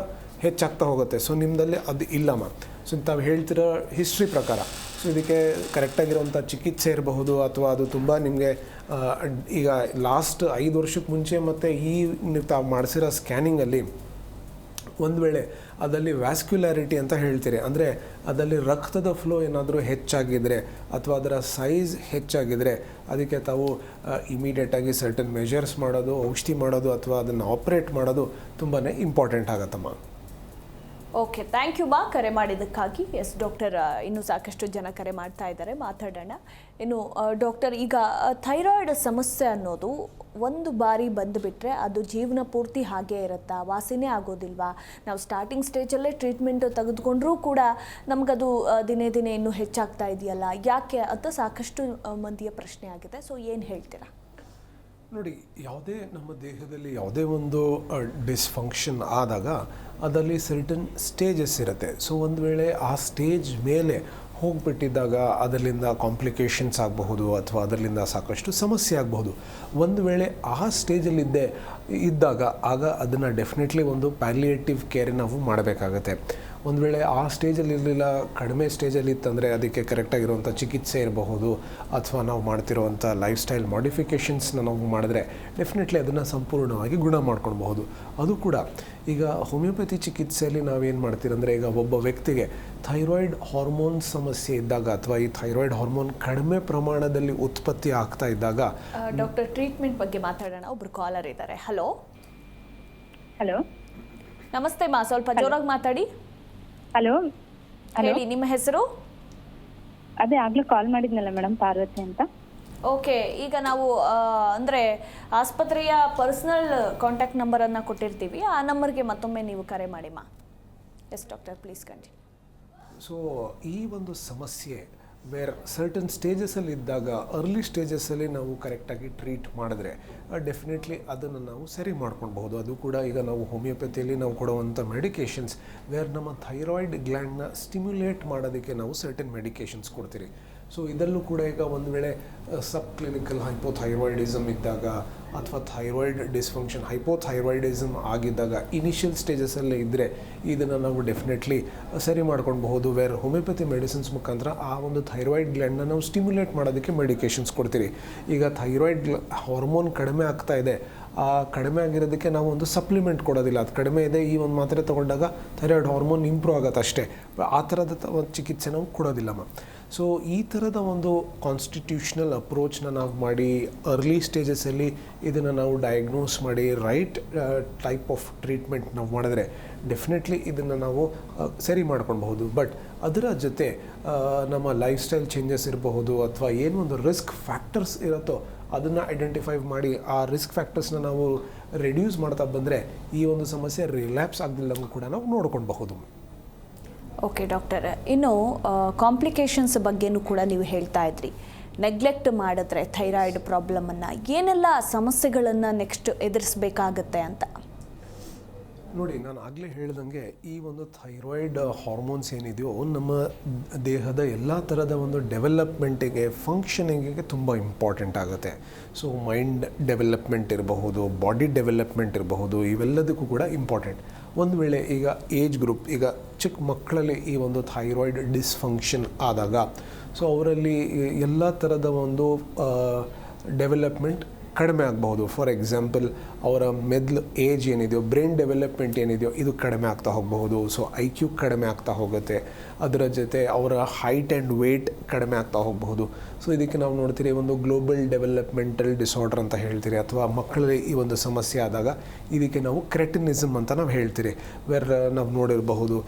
ಹೆಚ್ಚಾಗ್ತಾ ಹೋಗುತ್ತೆ. ಸೊ ನಿಮ್ಮದಲ್ಲಿ ಅದು ಇಲ್ಲಮ್ಮ. ಸೊ ತಾವು ಹೇಳ್ತಿರೋ ಹಿಸ್ಟ್ರಿ ಪ್ರಕಾರ ಸೊ ಇದಕ್ಕೆ ಕರೆಕ್ಟಾಗಿರೋಂಥ ಚಿಕಿತ್ಸೆ ಇರಬಹುದು, ಅಥವಾ ಅದು ತುಂಬ ನಿಮಗೆ ಈಗ ಲಾಸ್ಟ್ 5 ವರ್ಷಕ್ಕೆ ಮುಂಚೆ ಮತ್ತು ಈ ತಾವು ಮಾಡಿಸಿರೋ ಸ್ಕ್ಯಾನಿಂಗಲ್ಲಿ ಒಂದು ವೇಳೆ ಅದರಲ್ಲಿ ವ್ಯಾಸ್ಕ್ಯುಲಾರಿಟಿ ಅಂತ ಹೇಳ್ತೀರಿ, ಅಂದರೆ ಅದರಲ್ಲಿ ರಕ್ತದ ಫ್ಲೋ ಏನಾದರೂ ಹೆಚ್ಚಾಗಿದ್ದರೆ ಅಥವಾ ಅದರ ಸೈಜ್ ಹೆಚ್ಚಾಗಿದ್ದರೆ ಅದಕ್ಕೆ ತಾವು ಇಮಿಡಿಯೇಟಾಗಿ ಸರ್ಟನ್ ಮೆಷರ್ಸ್ ಮಾಡೋದು, ಔಷಧಿ ಮಾಡೋದು ಅಥವಾ ಅದನ್ನು ಆಪ್ರೇಟ್ ಮಾಡೋದು ತುಂಬಾ ಇಂಪಾರ್ಟೆಂಟ್ ಆಗತ್ತಮ್ಮ. ಓಕೆ, ಥ್ಯಾಂಕ್ ಯು ಮಾ, ಕರೆ ಮಾಡಿದ್ದಕ್ಕಾಗಿ. ಎಸ್ ಡಾಕ್ಟರ್, ಇನ್ನೂ ಸಾಕಷ್ಟು ಜನ ಕರೆ ಮಾಡ್ತಾ ಇದ್ದಾರೆ, ಮಾತಾಡೋಣ. ಇನ್ನು ಡಾಕ್ಟರ್, ಈಗ ಥೈರಾಯ್ಡ್ ಸಮಸ್ಯೆ ಅನ್ನೋದು ಒಂದು ಬಾರಿ ಬಂದುಬಿಟ್ರೆ ಅದು ಜೀವನ ಪೂರ್ತಿ ಹಾಗೇ ಇರುತ್ತಾ, ವಾಸಿನೇ ಆಗೋದಿಲ್ವಾ? ನಾವು ಸ್ಟಾರ್ಟಿಂಗ್ ಸ್ಟೇಜಲ್ಲೇ ಟ್ರೀಟ್ಮೆಂಟ್ ತೆಗೆದುಕೊಂಡ್ರೂ ಕೂಡ ನಮಗದು ದಿನೇ ದಿನೇ ಇನ್ನೂ ಹೆಚ್ಚಾಗ್ತಾ ಇದೆಯಲ್ಲ, ಯಾಕೆ ಅಂತ ಸಾಕಷ್ಟು ಮಂದಿಯ ಪ್ರಶ್ನೆ ಆಗಿದೆ. ಸೊ ಏನು ಹೇಳ್ತೀರಾ? ನೋಡಿ, ಯಾವುದೇ ನಮ್ಮ ದೇಹದಲ್ಲಿ ಯಾವುದೇ ಒಂದು ಡಿಸ್ಫಂಕ್ಷನ್ ಆದಾಗ ಅದರಲ್ಲಿ ಸರ್ಟನ್ ಸ್ಟೇಜಸ್ ಇರುತ್ತೆ. ಸೊ ಒಂದು ವೇಳೆ ಆ ಸ್ಟೇಜ್ ಮೇಲೆ ಹೋಗಿಬಿಟ್ಟಿದ್ದಾಗ ಅದರಿಂದ ಕಾಂಪ್ಲಿಕೇಶನ್ಸ್ ಆಗಬಹುದು ಅಥವಾ ಅದರಿಂದ ಸಾಕಷ್ಟು ಸಮಸ್ಯೆ ಆಗಬಹುದು. ಒಂದು ವೇಳೆ ಆ ಸ್ಟೇಜಲ್ಲಿದ್ದೇ ಇದ್ದಾಗ ಆಗ ಅದನ್ನು ಡೆಫಿನೆಟ್ಲಿ ಒಂದು ಪ್ಯಾಲಿಯೇಟಿವ್ ಕೇರ್ ನಾವು ಮಾಡಬೇಕಾಗತ್ತೆ. ಒಂದು ವೇಳೆ ಆ ಸ್ಟೇಜಲ್ಲಿ ಇರಲಿಲ್ಲ, ಕಡಿಮೆ ಸ್ಟೇಜಲ್ಲಿ ಇತ್ತಂದರೆ ಅದಕ್ಕೆ ಕರೆಕ್ಟಾಗಿರುವಂಥ ಚಿಕಿತ್ಸೆ ಇರಬಹುದು, ಅಥವಾ ನಾವು ಮಾಡ್ತಿರುವಂಥ ಲೈಫ್ ಸ್ಟೈಲ್ ಮಾಡಿಫಿಕೇಷನ್ಸ್ನ ನಾವು ಮಾಡಿದ್ರೆ ಡೆಫಿನೆಟ್ಲಿ ಅದನ್ನು ಸಂಪೂರ್ಣವಾಗಿ ಗುಣ ಮಾಡ್ಕೊಳ್ಬಹುದು. ಅದು ಕೂಡ ಈಗ ಹೋಮಿಯೋಪತಿ ಚಿಕಿತ್ಸೆಯಲ್ಲಿ ನಾವೇನು ಮಾಡ್ತೀರಂದರೆ, ಈಗ ಒಬ್ಬ ವ್ಯಕ್ತಿಗೆ ಥೈರಾಯ್ಡ್ ಹಾರ್ಮೋನ್ ಸಮಸ್ಯೆ ಇದ್ದಾಗ ಅಥವಾ ಈ ಥೈರಾಯ್ಡ್ ಹಾರ್ಮೋನ್ ಕಡಿಮೆ ಪ್ರಮಾಣದಲ್ಲಿ ಉತ್ಪತ್ತಿ ಆಗ್ತಾ ಇದ್ದಾಗ ಡಾಕ್ಟರ್, ಟ್ರೀಟ್ಮೆಂಟ್ ಬಗ್ಗೆ ಮಾತಾಡೋಣ. ಒಬ್ರು ಕಾಲರ್ ಇದ್ದಾರೆ. ಹಲೋ ಹಲೋ, ನಮಸ್ತೆ ಮಾ, ಸ್ವಲ್ಪ ಜೋರಾಗಿ ಮಾತಾಡಿ. ಹಲೋ ಹೇಳಿ, ನಿಮ್ಮ ಹೆಸರು? ಅದೇ ಆಗ್ಲೂ ಕಾಲ್ ಮಾಡಿದ್ನಲ್ಲ ಮೇಡಮ್, ಪಾರ್ವತಿ ಅಂತ. ಓಕೆ, ಈಗ ನಾವು ಅಂದರೆ ಆಸ್ಪತ್ರೆಯ ಪರ್ಸನಲ್ ಕಾಂಟ್ಯಾಕ್ಟ್ ನಂಬರನ್ನು ಕೊಟ್ಟಿರ್ತೀವಿ, ಆ ನಂಬರ್ಗೆ ಮತ್ತೊಮ್ಮೆ ನೀವು ಕರೆ ಮಾಡಿ ಮಾ. Yes doctor, please continue. So ಈ ಒಂದು ಸಮಸ್ಯೆ ವೇರ್ ಸರ್ಟನ್ ಸ್ಟೇಜಸಲ್ಲಿ ಇದ್ದಾಗ, ಅರ್ಲಿ ಸ್ಟೇಜಸ್ಸಲ್ಲಿ ನಾವು ಕರೆಕ್ಟಾಗಿ ಟ್ರೀಟ್ ಮಾಡಿದ್ರೆ ಡೆಫಿನೆಟ್ಲಿ ಅದನ್ನು ನಾವು ಸರಿ ಮಾಡ್ಕೊಳ್ಬಹುದು. ಅದು ಕೂಡ ಈಗ ನಾವು ಹೋಮಿಯೋಪತಿಯಲ್ಲಿ ನಾವು ಕೊಡುವಂಥ ಮೆಡಿಕೇಷನ್ಸ್ ವೇರ್ ನಮ್ಮ ಥೈರಾಯ್ಡ್ ಗ್ಲ್ಯಾಂಡ್ನ ಸ್ಟಿಮ್ಯುಲೇಟ್ ಮಾಡೋದಕ್ಕೆ ನಾವು ಸರ್ಟನ್ ಮೆಡಿಕೇಷನ್ಸ್ ಕೊಡ್ತೀರಿ. ಸೊ ಇದರಲ್ಲೂ ಕೂಡ ಈಗ ಒಂದು ವೇಳೆ ಸಬ್ ಕ್ಲಿನಿಕಲ್ ಹೈಪೋಥೈರಾಯ್ಡಿಸಮ್ ಇದ್ದಾಗ ಅಥವಾ ಥೈರಾಯ್ಡ್ ಡಿಸ್ಫಂಕ್ಷನ್ ಹೈಪೋಥೈರಾಯ್ಡಿಸಮ್ ಆಗಿದ್ದಾಗ ಇನಿಷಿಯಲ್ ಸ್ಟೇಜಸಲ್ಲೇ ಇದ್ದರೆ ಇದನ್ನು ನಾವು ಡೆಫಿನೆಟ್ಲಿ ಸರಿ ಮಾಡ್ಕೊಳ್ಬಹುದು. ವೇರ್ ಹೋಮಿಯೋಪತಿ ಮೆಡಿಸಿನ್ಸ್ ಮುಖಾಂತರ ಆ ಒಂದು ಥೈರಾಯ್ಡ್ ಗ್ಲ್ಯಾಂಡ್ನ ನಾವು ಸ್ಟಿಮ್ಯುಲೇಟ್ ಮಾಡೋದಕ್ಕೆ ಮೆಡಿಕೇಷನ್ಸ್ ಕೊಡ್ತೀರಿ. ಈಗ ಥೈರಾಯ್ಡ್ ಹಾರ್ಮೋನ್ ಕಡಿಮೆ ಆಗ್ತಾ ಇದೆ, ಆ ಕಡಿಮೆ ಆಗಿರೋದಕ್ಕೆ ನಾವು ಒಂದು ಸಪ್ಲಿಮೆಂಟ್ ಕೊಡೋದಿಲ್ಲ. ಅದು ಕಡಿಮೆ ಇದೆ, ಈ ಒಂದು ಮಾತ್ರೆ ತೊಗೊಂಡಾಗ ಥೈರಾಯ್ಡ್ ಹಾರ್ಮೋನ್ ಇಂಪ್ರೂವ್ ಆಗುತ್ತೆ ಅಷ್ಟೇ. ಆ ಥರದ ಒಂದು ಚಿಕಿತ್ಸೆ ನಾವು ಕೊಡೋದಿಲ್ಲಮ್ಮ. ಸೊ ಈ ಥರದ ಒಂದು ಕಾನ್ಸ್ಟಿಟ್ಯೂಷನಲ್ ಅಪ್ರೋಚ್ನ ನಾವು ಮಾಡಿ ಅರ್ಲಿ ಸ್ಟೇಜಸಲ್ಲಿ ಇದನ್ನು ನಾವು ಡಯಾಗ್ನೋಸ್ ಮಾಡಿ ರೈಟ್ ಟೈಪ್ ಆಫ್ ಟ್ರೀಟ್ಮೆಂಟ್ ನಾವು ಮಾಡಿದ್ರೆ ಡೆಫಿನೆಟ್ಲಿ ಇದನ್ನು ನಾವು ಸರಿ ಮಾಡ್ಕೊಳ್ಬಹುದು. ಬಟ್ ಅದರ ಜೊತೆ ನಮ್ಮ ಲೈಫ್ ಸ್ಟೈಲ್ ಚೇಂಜಸ್ ಇರಬಹುದು ಅಥವಾ ಏನೊಂದು ರಿಸ್ಕ್ ಫ್ಯಾಕ್ಟರ್ಸ್ ಇರುತ್ತೋ ಅದನ್ನು ಐಡೆಂಟಿಫೈ ಮಾಡಿ ಆ ರಿಸ್ಕ್ ಫ್ಯಾಕ್ಟರ್ಸ್ನ ನಾವು ರೆಡ್ಯೂಸ್ ಮಾಡ್ತಾ ಬಂದರೆ ಈ ಒಂದು ಸಮಸ್ಯೆ ರಿಲ್ಯಾಪ್ಸ್ ಆಗದಿಲ್ಲಂಗೂ ಕೂಡ ನಾವು ನೋಡ್ಕೊಳ್ಬಹುದು. ಓಕೆ ಡಾಕ್ಟರ್, ಇನ್ನು ಕಾಂಪ್ಲಿಕೇಶನ್ಸ್ ಬಗ್ಗೆನೂ ಕೂಡ ನೀವು ಹೇಳ್ತಾ ಇದ್ರಿ. ನೆಗ್ಲೆಕ್ಟ್ ಮಾಡಿದ್ರೆ ಥೈರಾಯ್ಡ್ ಪ್ರಾಬ್ಲಮನ್ನು ಏನೆಲ್ಲ ಸಮಸ್ಯೆಗಳನ್ನು ನೆಕ್ಸ್ಟ್ ಎದುರಿಸಬೇಕಾಗತ್ತೆ ಅಂತ. ನೋಡಿ, ನಾನು ಆಗಲೇ ಹೇಳ್ದಂಗೆ ಈ ಒಂದು ಥೈರಾಯ್ಡ್ ಹಾರ್ಮೋನ್ಸ್ ಏನಿದೆಯೋ ನಮ್ಮ ದೇಹದ ಎಲ್ಲ ಥರದ ಒಂದು ಡೆವಲಪ್ಮೆಂಟಿಗೆ, ಫಂಕ್ಷನಿಂಗಿಗೆ ತುಂಬ ಇಂಪಾರ್ಟೆಂಟ್ ಆಗುತ್ತೆ. ಸೊ ಮೈಂಡ್ ಡೆವಲಪ್ಮೆಂಟ್ ಇರಬಹುದು, ಬಾಡಿ ಡೆವಲಪ್ಮೆಂಟ್ ಇರಬಹುದು, ಇವೆಲ್ಲದಕ್ಕೂ ಕೂಡ ಇಂಪಾರ್ಟೆಂಟ್. ಒಂದು ವೇಳೆ ಈಗ ಏಜ್ ಗ್ರೂಪ್, ಈಗ ಚಿಕ್ಕ ಮಕ್ಕಳಲ್ಲಿ ಈ ಒಂದು ಥೈರಾಯ್ಡ್ ಡಿಸ್ಫಂಕ್ಷನ್ ಆದಾಗ ಸೊ ಅವರಲ್ಲಿ ಎಲ್ಲ ಥರದ ಒಂದು ಡೆವಲಪ್ಮೆಂಟ್ ಕಡಿಮೆ ಆಗಬಹುದು. ಫಾರ್ ಎಕ್ಸಾಂಪಲ್, ಅವರ ಮೆದುಳು ಏಜ್ ಏನಿದೆಯೋ, ಬ್ರೈನ್ ಡೆವಲಪ್ಮೆಂಟ್ ಏನಿದೆಯೋ ಇದು ಕಡಿಮೆ ಆಗ್ತಾ ಹೋಗಬಹುದು. ಸೊ IQ ಕಡಿಮೆ ಆಗ್ತಾ ಹೋಗುತ್ತೆ. ಅದರ ಜೊತೆ ಅವರ ಹೈಟ್ ಆ್ಯಂಡ್ ವೇಟ್ ಕಡಿಮೆ ಆಗ್ತಾ ಹೋಗಬಹುದು. ಸೊ ಇದಕ್ಕೆ ನಾವು ನೋಡ್ತೀರಿ ಒಂದು ಗ್ಲೋಬಲ್ ಡೆವಲಪ್ಮೆಂಟಲ್ ಡಿಸಾರ್ಡರ್ ಅಂತ ಹೇಳ್ತೀರಿ, ಅಥವಾ ಮಕ್ಕಳಲ್ಲಿ ಈ ಒಂದು ಸಮಸ್ಯೆ ಆದಾಗ ಇದಕ್ಕೆ ನಾವು ಕ್ರೆಟಿನಿಸಮ್ ಅಂತ ನಾವು ಹೇಳ್ತೀರಿ. ನಾವು ನೋಡಿರಬಹುದು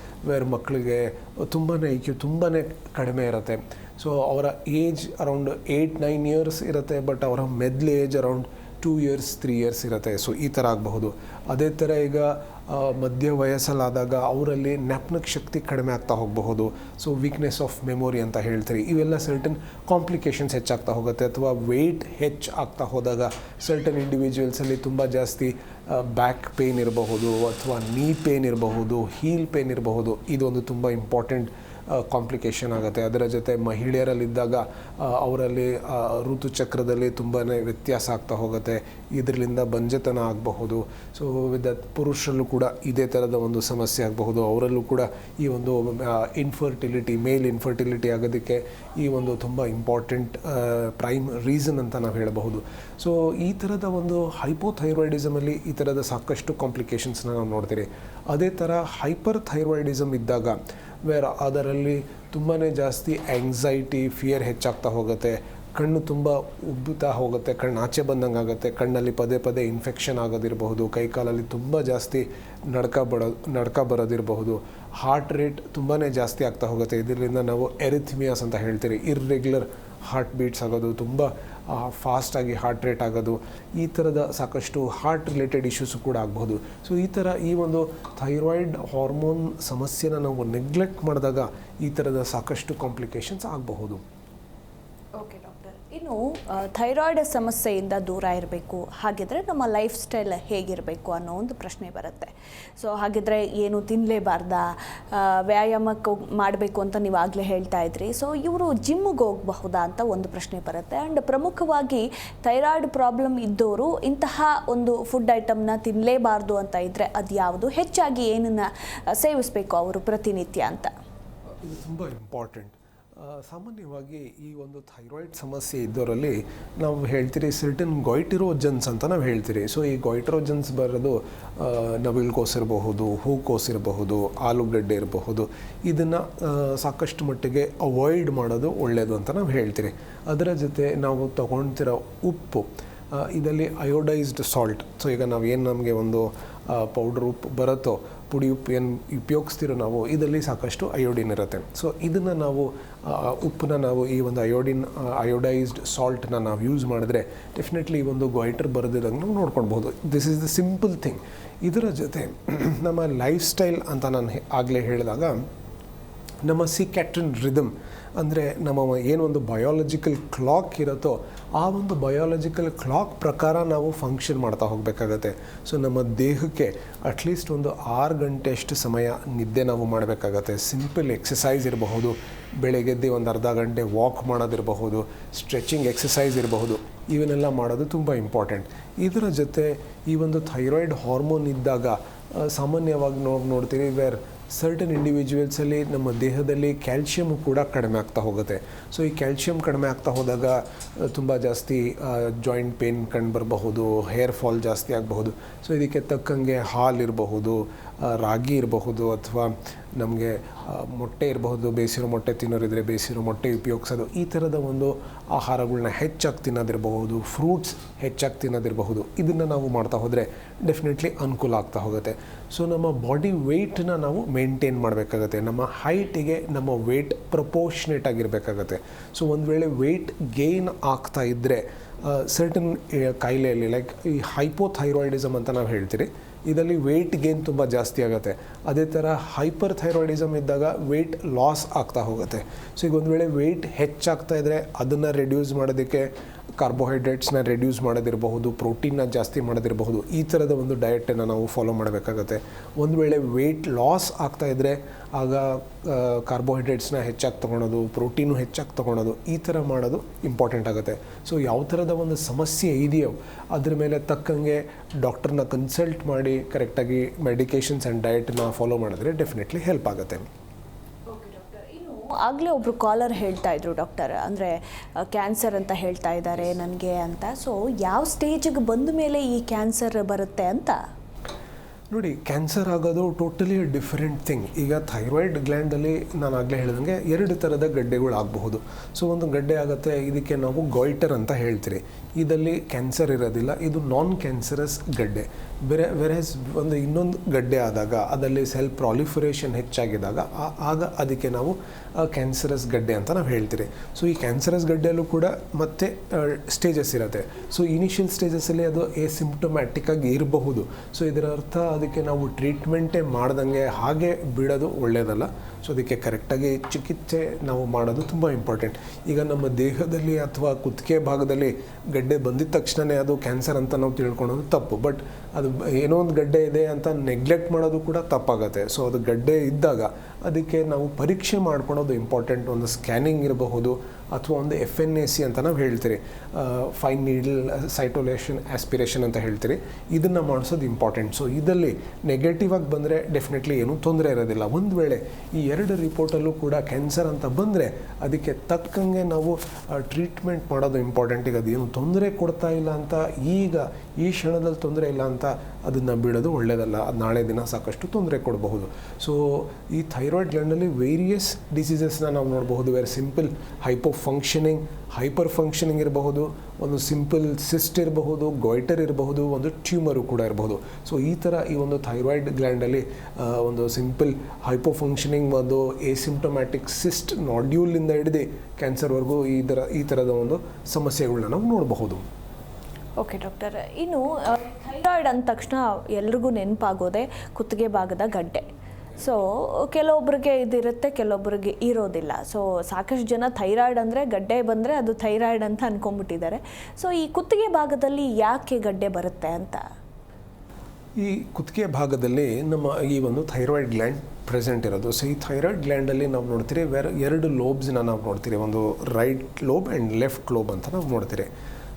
ಮಕ್ಕಳಿಗೆ ತುಂಬಾ IQ ತುಂಬಾ ಕಡಿಮೆ ಇರುತ್ತೆ. ಸೊ ಅವರ ಏಜ್ ಅರೌಂಡ್ 8-9 ಇಯರ್ಸ್ ಇರುತ್ತೆ, ಬಟ್ ಅವರ ಮೆದ್ಲು ಏಜ್ ಅರೌಂಡ್ 2 ಇಯರ್ಸ್ 3 ಇಯರ್ಸ್ ಇರುತ್ತೆ. ಸೊ ಈ ಥರ ಆಗಬಹುದು. ಅದೇ ಥರ ಈಗ ಮಧ್ಯ ವಯಸ್ಸಲ್ಲಾದಾಗ ಅವರಲ್ಲಿ ಜ್ಞಾಪಕ ಶಕ್ತಿ ಕಡಿಮೆ ಆಗ್ತಾ ಹೋಗಬಹುದು. ಸೊ ವೀಕ್ನೆಸ್ ಆಫ್ ಮೆಮೊರಿ ಅಂತ ಹೇಳ್ತೀರಿ. ಇವೆಲ್ಲ ಸರ್ಟನ್ ಕಾಂಪ್ಲಿಕೇಶನ್ಸ್ ಹೆಚ್ಚಾಗ್ತಾ ಹೋಗುತ್ತೆ. ಅಥವಾ ವೆಯ್ಟ್ ಆಗ್ತಾ ಹೋದಾಗ ಸರ್ಟನ್ ಇಂಡಿವಿಜುವಲ್ಸಲ್ಲಿ ತುಂಬ ಜಾಸ್ತಿ ಬ್ಯಾಕ್ ಪೇಯ್ನ್ ಇರಬಹುದು, ಅಥವಾ ನೀ ಪೇಯ್ನ್ ಇರಬಹುದು, ಹೀಲ್ ಪೇಯ್ನ್ ಇರಬಹುದು. ಇದೊಂದು ತುಂಬ ಇಂಪಾರ್ಟೆಂಟ್ ಕಾಂಪ್ಲಿಕೇಶನ್ ಆಗುತ್ತೆ. ಅದರ ಜೊತೆ ಮಹಿಳೆಯರಲ್ಲಿದ್ದಾಗ ಅವರಲ್ಲಿ ಋತುಚಕ್ರದಲ್ಲಿ ತುಂಬಾ ವ್ಯತ್ಯಾಸ ಆಗ್ತಾ ಹೋಗುತ್ತೆ. ಇದರಿಂದ ಬಂಜೆತನ ಆಗಬಹುದು. ಸೊ ಪುರುಷರಲ್ಲೂ ಕೂಡ ಇದೇ ಥರದ ಒಂದು ಸಮಸ್ಯೆ ಆಗಬಹುದು. ಅವರಲ್ಲೂ ಕೂಡ ಈ ಒಂದು ಮೇಲ್ ಇನ್ಫರ್ಟಿಲಿಟಿ ಆಗೋದಕ್ಕೆ ಈ ಒಂದು ತುಂಬ ಇಂಪಾರ್ಟೆಂಟ್ ಪ್ರೈಮ್ ರೀಸನ್ ಅಂತ ನಾವು ಹೇಳಬಹುದು. ಸೊ ಈ ಥರದ ಒಂದು ಹೈಪೋಥೈರಾಯ್ಡಿಸಮಲ್ಲಿ ಈ ಥರದ ಸಾಕಷ್ಟು ಕಾಂಪ್ಲಿಕೇಶನ್ಸ್ನ ನಾವು ನೋಡ್ತೀರಿ. ಅದೇ ಥರ ಹೈಪರ್ ಥೈರಾಯ್ಡಿಸಮ್ ಇದ್ದಾಗ ಅದರಲ್ಲಿ ತುಂಬಾ ಜಾಸ್ತಿ ಆ್ಯಂಗ್ಸೈಟಿ, ಫಿಯರ್ ಹೆಚ್ಚಾಗ್ತಾ ಹೋಗುತ್ತೆ. ಕಣ್ಣು ತುಂಬ ಉಬ್ಬುತ್ತಾ ಹೋಗುತ್ತೆ, ಕಣ್ಣು ಆಚೆ ಬಂದಂಗೆ ಆಗುತ್ತೆ, ಕಣ್ಣಲ್ಲಿ ಪದೇ ಪದೇ ಇನ್ಫೆಕ್ಷನ್ ಆಗೋದಿರಬಹುದು, ಕೈಕಾಲಲ್ಲಿ ತುಂಬ ಜಾಸ್ತಿ ನಡ್ಕ ಬರೋದಿರಬಹುದು, ಹಾರ್ಟ್ ರೇಟ್ ತುಂಬಾ ಜಾಸ್ತಿ ಆಗ್ತಾ ಹೋಗುತ್ತೆ. ಇದರಿಂದ ನಾವು ಎರಿಥ್ಮಿಯಾಸ್ ಅಂತ ಹೇಳ್ತೀರಿ, ಇರ್ರೆಗ್ಯುಲರ್ ಹಾರ್ಟ್ ಬೀಟ್ಸ್ ಆಗೋದು, ತುಂಬ ಫಾಸ್ಟಾಗಿ ಹಾರ್ಟ್ ರೇಟ್ ಆಗೋದು, ಈ ಥರದ ಸಾಕಷ್ಟು ಹಾರ್ಟ್ ರಿಲೇಟೆಡ್ ಇಶ್ಯೂಸು ಕೂಡ ಆಗಬಹುದು. ಸೊ ಈ ಥರ ಈ ಒಂದು ಥೈರಾಯ್ಡ್ ಹಾರ್ಮೋನ್ ಸಮಸ್ಯೆನ ನಾವು ನೆಗ್ಲೆಕ್ಟ್ ಮಾಡಿದಾಗ ಈ ಥರದ ಸಾಕಷ್ಟು ಕಾಂಪ್ಲಿಕೇಶನ್ಸ್ ಆಗಬಹುದು. ಓಕೆ ಡಾಕ್ಟರ್, ಇನ್ನು ಥೈರಾಯ್ಡ್ ಸಮಸ್ಯೆಯಿಂದ ದೂರ ಇರಬೇಕು, ಹಾಗಿದ್ರೆ ನಮ್ಮ ಲೈಫ್ ಸ್ಟೈಲ್ ಹೇಗಿರಬೇಕು ಅನ್ನೋ ಒಂದು ಪ್ರಶ್ನೆ ಬರುತ್ತೆ. ಸೊ ಹಾಗಿದ್ರೆ ಏನು ತಿನ್ನಲೇಬಾರ್ದಾ, ವ್ಯಾಯಾಮಕ್ಕೆ ಮಾಡಬೇಕು ಅಂತ ನೀವು ಆಗಲೇ ಹೇಳ್ತಾ ಇದ್ರಿ. ಸೊ ಇವರು ಜಿಮ್ಗೆ ಹೋಗಬಹುದಾ ಅಂತ ಒಂದು ಪ್ರಶ್ನೆ ಬರುತ್ತೆ. ಆ್ಯಂಡ್ ಪ್ರಮುಖವಾಗಿ ಥೈರಾಯ್ಡ್ ಪ್ರಾಬ್ಲಮ್ ಇದ್ದವರು ಇಂತಹ ಒಂದು ಫುಡ್ ಐಟಮ್ನ ತಿನ್ನಲೇಬಾರ್ದು ಅಂತ ಇದ್ದರೆ ಅದು ಯಾವುದು, ಹೆಚ್ಚಾಗಿ ಏನನ್ನು ಸೇವಿಸಬೇಕು ಅವರು ಪ್ರತಿನಿತ್ಯ ಅಂತ? ಇದು ತುಂಬ ಇಂಪಾರ್ಟೆಂಟ್. ಸಾಮಾನ್ಯವಾಗಿ ಈ ಒಂದು ಥೈರಾಯ್ಡ್ ಸಮಸ್ಯೆ ಇದ್ದವರಲ್ಲಿ ನಾವು ಹೇಳ್ತೀರಿ ಸರ್ಟನ್ ಗಾಯ್ಟಿರೋಜನ್ಸ್ ಅಂತ ನಾವು ಹೇಳ್ತೀರಿ. ಸೊ ಈ ಗಾಯ್ಟ್ರೋಜನ್ಸ್ ಬರೋದು ನವಿಲುಕೋಸು ಇರಬಹುದು, ಹೂಕೋಸು ಇರಬಹುದು, ಆಲೂಗಡ್ಡೆ ಇರಬಹುದು. ಇದನ್ನು ಸಾಕಷ್ಟು ಮಟ್ಟಿಗೆ ಅವಾಯ್ಡ್ ಮಾಡೋದು ಒಳ್ಳೆಯದು ಅಂತ ನಾವು ಹೇಳ್ತೀರಿ. ಅದರ ಜೊತೆ ನಾವು ತಗೊಳ್ತಿರೋ ಉಪ್ಪು, ಇದರಲ್ಲಿ ಅಯೋಡೈಸ್ಡ್ ಸಾಲ್ಟ್. ಸೊ ಈಗ ನಮಗೆ ಒಂದು ಪೌಡ್ರ್ ಉಪ್ಪು ಬರುತ್ತೋ, ಪುಡಿ ಉಪ್ಪು ಏನು ಉಪಯೋಗಿಸ್ತಿರೋ ನಾವು, ಇದರಲ್ಲಿ ಸಾಕಷ್ಟು ಅಯೋಡಿನ್ ಇರುತ್ತೆ. ಸೊ ಇದನ್ನು ನಾವು ಉಪ್ಪನ್ನ ನಾವು ಈ ಒಂದು ಅಯೋಡೈಸ್ಡ್ ಸಾಲ್ಟನ್ನ ನಾವು ಯೂಸ್ ಮಾಡಿದ್ರೆ ಡೆಫಿನೆಟ್ಲಿ ಈ ಒಂದು ಗಾಯ್ಟರ್ ಬರೋದಿರಂಗೆ ನಾವು ನೋಡ್ಕೊಳ್ಬೋದು. This is the simple thing. ಇದರ ಜೊತೆ ನಮ್ಮ ಲೈಫ್ ಸ್ಟೈಲ್ ಅಂತ ನಾನು ಆಗಲೇ ಹೇಳಿದಾಗ ನಮ್ಮ ಸಿಕ್ಯಾಟ್ರಿನ್ ರಿದಮ್ ಅಂದರೆ ನಮ್ಮ ಏನೊಂದು ಬಯಾಲಜಿಕಲ್ ಕ್ಲಾಕ್ ಇರುತ್ತೋ ಆ ಒಂದು ಬಯಾಲಜಿಕಲ್ ಕ್ಲಾಕ್ ಪ್ರಕಾರ ನಾವು ಫಂಕ್ಷನ್ ಮಾಡ್ತಾ ಹೋಗಬೇಕಾಗತ್ತೆ. ಸೊ ನಮ್ಮ ದೇಹಕ್ಕೆ ಅಟ್ಲೀಸ್ಟ್ ಒಂದು 6 ಗಂಟೆಯಷ್ಟು ಸಮಯ ನಿದ್ದೆ ನಾವು ಮಾಡಬೇಕಾಗತ್ತೆ. ಸಿಂಪಲ್ ಎಕ್ಸಸೈಸ್ ಇರಬಹುದು, ಬೆಳಗ್ಗೆದ್ದು ಒಂದು ಅರ್ಧ ಗಂಟೆ ವಾಕ್ ಮಾಡೋದಿರಬಹುದು, ಸ್ಟ್ರೆಚಿಂಗ್ ಎಕ್ಸಸೈಸ್ ಇರಬಹುದು. ಇವನ್ನೆಲ್ಲ ಮಾಡೋದು ತುಂಬ ಇಂಪಾರ್ಟೆಂಟ್. ಇದರ ಜೊತೆ ಈ ಒಂದು ಥೈರಾಯ್ಡ್ ಹಾರ್ಮೋನ್ ಇದ್ದಾಗ ಸಾಮಾನ್ಯವಾಗಿ ನೋಡ್ತೀರಿ ಸರ್ಟನ್ ಇಂಡಿವಿಜುವಲ್ಸಲ್ಲಿ ನಮ್ಮ ದೇಹದಲ್ಲಿ ಕ್ಯಾಲ್ಶಿಯಮ್ ಕೂಡ ಕಡಿಮೆ ಆಗ್ತಾ ಹೋಗುತ್ತೆ. ಸೊ ಈ ಕ್ಯಾಲ್ಶಿಯಮ್ ಕಡಿಮೆ ಆಗ್ತಾ ಹೋದಾಗ ತುಂಬ ಜಾಸ್ತಿ ಜಾಯಿಂಟ್ ಪೇನ್ ಕಂಡು ಬರಬಹುದು, ಹೇರ್ ಫಾಲ್ ಜಾಸ್ತಿ ಆಗಬಹುದು. ಸೊ ಇದಕ್ಕೆ ತಕ್ಕಂಗೆ ಹಾಲಿರಬಹುದು, ರಾಗಿ ಇರಬಹುದು ಅಥವಾ ನಮಗೆ ಮೊಟ್ಟೆ ಇರಬಹುದು, ಬೇಯಿಸಿರೋ ಮೊಟ್ಟೆ ತಿನ್ನೋರಿದ್ರೆ ಬೇಯಿಸಿರೋ ಮೊಟ್ಟೆ ಉಪಯೋಗಿಸೋದು, ಈ ಥರದ ಒಂದು ಆಹಾರಗಳನ್ನ ಹೆಚ್ಚಾಗಿ ತಿನ್ನೋದಿರಬಹುದು, ಫ್ರೂಟ್ಸ್ ಹೆಚ್ಚಾಗಿ ತಿನ್ನೋದಿರಬಹುದು. ಇದನ್ನು ನಾವು ಮಾಡ್ತಾ ಹೋದರೆ ಡೆಫಿನೆಟ್ಲಿ ಅನುಕೂಲ ಆಗ್ತಾ ಹೋಗುತ್ತೆ. ಸೊ ನಮ್ಮ ಬಾಡಿ ವೆಯ್ಟನ್ನ ನಾವು ಮೇಂಟೈನ್ ಮಾಡಬೇಕಾಗತ್ತೆ. ನಮ್ಮ ಹೈಟಿಗೆ ನಮ್ಮ ವೆಯ್ಟ್ ಪ್ರಪೋರ್ಷನೇಟ್ ಆಗಿರಬೇಕಾಗತ್ತೆ. ಸೊ ಒಂದು ವೇಳೆ ವೆಯ್ಟ್ ಗೇನ್ ಆಗ್ತಾ ಇದ್ದರೆ ಸರ್ಟನ್ ಕಾಯಿಲೆಯಲ್ಲಿ ಲೈಕ್ ಈ ಹೈಪೋಥೈರಾಯ್ಡಿಸಮ್ ಅಂತ ನಾವು ಹೇಳ್ತೀರಿ, ಇದರಲ್ಲಿ ವೆಯ್ಟ್ ಗೇನ್ ತುಂಬ ಜಾಸ್ತಿ ಆಗುತ್ತೆ. ಅದೇ ಥರ ಹೈಪರ್ ಥೈರಾಯ್ಡಿಸಮ್ ಇದ್ದಾಗ ವೆಯ್ಟ್ ಲಾಸ್ ಆಗ್ತಾ ಹೋಗುತ್ತೆ. ಸೊ ಈಗ ಒಂದು ವೇಳೆ ವೆಯ್ಟ್ ಹೆಚ್ಚಾಗ್ತಾ ಇದ್ದರೆ ಅದನ್ನು ರೆಡ್ಯೂಸ್ ಮಾಡೋದಕ್ಕೆ ಕಾರ್ಬೋಹೈಡ್ರೇಟ್ಸ್ನ ರೆಡ್ಯೂಸ್ ಮಾಡೋದಿರಬಹುದು, ಪ್ರೋಟೀನ್ನ ಜಾಸ್ತಿ ಮಾಡೋದಿರಬಹುದು, ಈ ಥರದ ಒಂದು ಡಯಟನ್ನು ನಾವು ಫಾಲೋ ಮಾಡಬೇಕಾಗತ್ತೆ. ಒಂದು ವೇಳೆ ವೆಯ್ಟ್ ಲಾಸ್ ಆಗ್ತಾಯಿದ್ರೆ ಆಗ ಕಾರ್ಬೋಹೈಡ್ರೇಟ್ಸ್ನ ಹೆಚ್ಚಾಗಿ ತೊಗೊಳೋದು, ಪ್ರೋಟೀನು ಹೆಚ್ಚಾಗಿ ತೊಗೊಳೋದು, ಈ ಥರ ಮಾಡೋದು ಇಂಪಾರ್ಟೆಂಟ್ ಆಗುತ್ತೆ. ಸೊ ಯಾವ ಥರದ ಒಂದು ಸಮಸ್ಯೆ ಇದೆಯೋ ಅದ್ರ ಮೇಲೆ ತಕ್ಕಂಗೆ ಡಾಕ್ಟರ್ನ ಕನ್ಸಲ್ಟ್ ಮಾಡಿ ಕರೆಕ್ಟಾಗಿ ಮೆಡಿಕೇಷನ್ಸ್ ಆ್ಯಂಡ್ ಡಯಟನ್ನ ಫಾಲೋ ಮಾಡಿದ್ರೆ ಡೆಫಿನೆಟ್ಲಿ ಹೆಲ್ಪ್ ಆಗುತ್ತೆ. ಆಗಲೇ ಒಬ್ಬರು ಕಾಲರ್ ಹೇಳ್ತಾ ಇದ್ರು ಡಾಕ್ಟರ್, ಅಂದರೆ ಕ್ಯಾನ್ಸರ್ ಅಂತ ಹೇಳ್ತಾ ಇದ್ದಾರೆ ನನಗೆ ಅಂತ. ಸೊ ಯಾವ ಸ್ಟೇಜಿಗೆ ಬಂದ ಮೇಲೆ ಈ ಕ್ಯಾನ್ಸರ್ ಬರುತ್ತೆ ಅಂತ? ನೋಡಿ, ಕ್ಯಾನ್ಸರ್ ಆಗೋದು ಟೋಟಲಿ ಡಿಫರೆಂಟ್ ಥಿಂಗ್. ಈಗ ಥೈರಾಯ್ಡ್ ಗ್ಲ್ಯಾಂಡಲ್ಲಿ ನಾನು ಆಗಲೇ ಹೇಳಿದಂಗೆ 2 ಥರದ ಗಡ್ಡೆಗಳು ಆಗಬಹುದು. ಸೊ ಒಂದು ಗಡ್ಡೆ ಆಗುತ್ತೆ, ಇದಕ್ಕೆ ನಾವು ಗಾಯ್ಟರ್ ಅಂತ ಹೇಳ್ತೀರಿ. ಇದರಲ್ಲಿ ಕ್ಯಾನ್ಸರ್ ಇರೋದಿಲ್ಲ, ಇದು ನಾನ್ ಕ್ಯಾನ್ಸರಸ್ ಗಡ್ಡೆ. ವೆರೆಸ್ ಒಂದು ಇನ್ನೊಂದು ಗಡ್ಡೆ ಆದಾಗ ಅದರಲ್ಲಿ ಸೆಲ್ ಪ್ರಾಲಿಫರೇಷನ್ ಹೆಚ್ಚಾಗಿದ್ದಾಗ ಆಗ ಅದಕ್ಕೆ ನಾವು ಕ್ಯಾನ್ಸರಸ್ ಗಡ್ಡೆ ಅಂತ ನಾವು ಹೇಳ್ತೀರಿ. ಸೊ ಈ ಕ್ಯಾನ್ಸರಸ್ ಗಡ್ಡೆಯಲ್ಲೂ ಕೂಡ ಮತ್ತೆ ಸ್ಟೇಜಸ್ ಇರುತ್ತೆ. ಸೊ ಇನಿಷಿಯಲ್ ಸ್ಟೇಜಸ್ಸಲ್ಲಿ ಅದು ಎಸಿಂಪ್ಟೊಮ್ಯಾಟಿಕ್ ಆಗಿ ಇರಬಹುದು. ಸೊ ಇದರ ಅರ್ಥ ಅದಕ್ಕೆ ನಾವು ಟ್ರೀಟ್ಮೆಂಟೇ ಮಾಡ್ದಂಗೆ ಹಾಗೆ ಬಿಡೋದು ಒಳ್ಳೆಯದಲ್ಲ. ಸೊ ಅದಕ್ಕೆ ಕರೆಕ್ಟಾಗಿ ಚಿಕಿತ್ಸೆ ನಾವು ಮಾಡೋದು ತುಂಬ ಇಂಪಾರ್ಟೆಂಟ್. ಈಗ ನಮ್ಮ ದೇಹದಲ್ಲಿ ಅಥವಾ ಕುತ್ತಿಗೆ ಭಾಗದಲ್ಲಿ ಗಡ್ಡೆ ಬಂದಿದ ತಕ್ಷಣವೇ ಅದು ಕ್ಯಾನ್ಸರ್ ಅಂತ ನಾವು ತಿಳ್ಕೊಳ್ಳೋದು ತಪ್ಪು. ಬಟ್ ಅದು ಏನೋ ಒಂದು ಗಡ್ಡೆ ಇದೆ ಅಂತ ನೆಗ್ಲೆಕ್ಟ್ ಮಾಡೋದು ಕೂಡ ತಪ್ಪಾಗುತ್ತೆ. ಸೊ ಅದು ಗಡ್ಡೆ ಇದ್ದಾಗ ಅದಕ್ಕೆ ನಾವು ಪರೀಕ್ಷೆ ಮಾಡ್ಕೊಳೋದು ಇಂಪಾರ್ಟೆಂಟ್. ಒಂದು ಸ್ಕ್ಯಾನಿಂಗ್ ಇರಬಹುದು ಅಥವಾ ಒಂದು FNAC ಅಂತ ನಾವು ಹೇಳ್ತೀರಿ, ಫೈನ್ ನೀಡಲ್ ಸೈಟೋಲೇಷನ್ ಆಸ್ಪಿರೇಷನ್ ಅಂತ ಹೇಳ್ತೀರಿ, ಇದನ್ನು ಮಾಡಿಸೋದು ಇಂಪಾರ್ಟೆಂಟ್. ಸೊ ಇದರಲ್ಲಿ ನೆಗೆಟಿವ್ ಆಗಿ ಬಂದರೆ ಡೆಫಿನೆಟ್ಲಿ ಏನೂ ತೊಂದರೆ ಇರೋದಿಲ್ಲ. ಒಂದು ವೇಳೆ ಈ 2 ರಿಪೋರ್ಟಲ್ಲೂ ಕೂಡ ಕ್ಯಾನ್ಸರ್ ಅಂತ ಬಂದರೆ ಅದಕ್ಕೆ ತಕ್ಕಂಗೆ ನಾವು ಟ್ರೀಟ್ಮೆಂಟ್ ಮಾಡೋದು ಇಂಪಾರ್ಟೆಂಟ್. ಈಗ ಅದೇನು ತೊಂದರೆ ಕೊಡ್ತಾ ಇಲ್ಲ ಅಂತ ಈಗ ಈ ಕ್ಷಣದಲ್ಲಿ ತೊಂದರೆ ಇಲ್ಲ ಅಂತ ಅದನ್ನು ಬಿಡೋದು ಒಳ್ಳೆಯದಲ್ಲ. ಅದು ನಾಳೆ ದಿನ ಸಾಕಷ್ಟು ತೊಂದರೆ ಕೊಡಬಹುದು. ಸೊ ಈ ಥೈರಾಯ್ಡ್ ಗ್ಲ್ಯಾಂಡಲ್ಲಿ ವೇರಿಯಸ್ ಡಿಸೀಸಸ್ನ ನಾವು ನೋಡಬಹುದು. ವೇರ್ ಸಿಂಪಲ್ ಹೈಪೋಫಂಕ್ಷನಿಂಗ್, ಹೈಪರ್ ಫಂಕ್ಷನಿಂಗ್ ಇರಬಹುದು, ಒಂದು ಸಿಂಪಲ್ ಸಿಸ್ಟ್ ಇರಬಹುದು, ಗಾಯ್ಟರ್ ಇರಬಹುದು, ಒಂದು ಟ್ಯೂಮರು ಕೂಡ ಇರಬಹುದು. ಸೊ ಈ ಥರ ಈ ಒಂದು ಥೈರಾಯ್ಡ್ ಗ್ಲ್ಯಾಂಡಲ್ಲಿ ಒಂದು ಸಿಂಪಲ್ ಹೈಪೋಫಂಕ್ಷನಿಂಗ್, ಒಂದು ಎಸಿಂಪ್ಟೊಮ್ಯಾಟಿಕ್ ಸಿಸ್ಟ್ ನಾಡ್ಯೂಲಿಂದ ಹಿಡಿದು ಕ್ಯಾನ್ಸರ್ವರೆಗೂ ಈ ಥರದ ಒಂದು ಸಮಸ್ಯೆಗಳನ್ನ ನಾವು ನೋಡಬಹುದು. ಓಕೆ ಡಾಕ್ಟರ್, ಇನ್ನು ಥೈರಾಯ್ಡ್ ಅಂದ ತಕ್ಷಣ ಎಲ್ರಿಗೂ ನೆನಪಾಗೋದೆ ಕುತ್ತಿಗೆ ಭಾಗದ ಗಡ್ಡೆ. ಸೊ ಕೆಲವೊಬ್ಬರಿಗೆ ಇದಿರುತ್ತೆ, ಕೆಲವೊಬ್ಬರಿಗೆ ಇರೋದಿಲ್ಲ. ಸೊ ಸಾಕಷ್ಟು ಜನ ಥೈರಾಯ್ಡ್ ಅಂದರೆ ಗಡ್ಡೆ ಬಂದರೆ ಅದು ಥೈರಾಯ್ಡ್ ಅಂತ ಅಂದ್ಕೊಂಡ್ಬಿಟ್ಟಿದ್ದಾರೆ. ಸೊ ಈ ಕುತ್ತಿಗೆ ಭಾಗದಲ್ಲಿ ಯಾಕೆ ಗಡ್ಡೆ ಬರುತ್ತೆ ಅಂತ? ಈ ಕುತ್ತಿಗೆ ಭಾಗದಲ್ಲಿ ನಮ್ಮ ಈ ಒಂದು ಥೈರಾಯ್ಡ್ ಗ್ಲ್ಯಾಂಡ್ ಪ್ರೆಸೆಂಟ್ ಇರೋದು. ಸೊ ಈ ಥೈರಾಯ್ಡ್ ಗ್ಲ್ಯಾಂಡಲ್ಲಿ ನಾವು ನೋಡ್ತೀರಿ 2 ಲೋಬ್ಸ್ನ ನಾವು ನೋಡ್ತೀರಿ, ಒಂದು right lobe and left lobe ಅಂತ ನಾವು ನೋಡ್ತೀರಿ.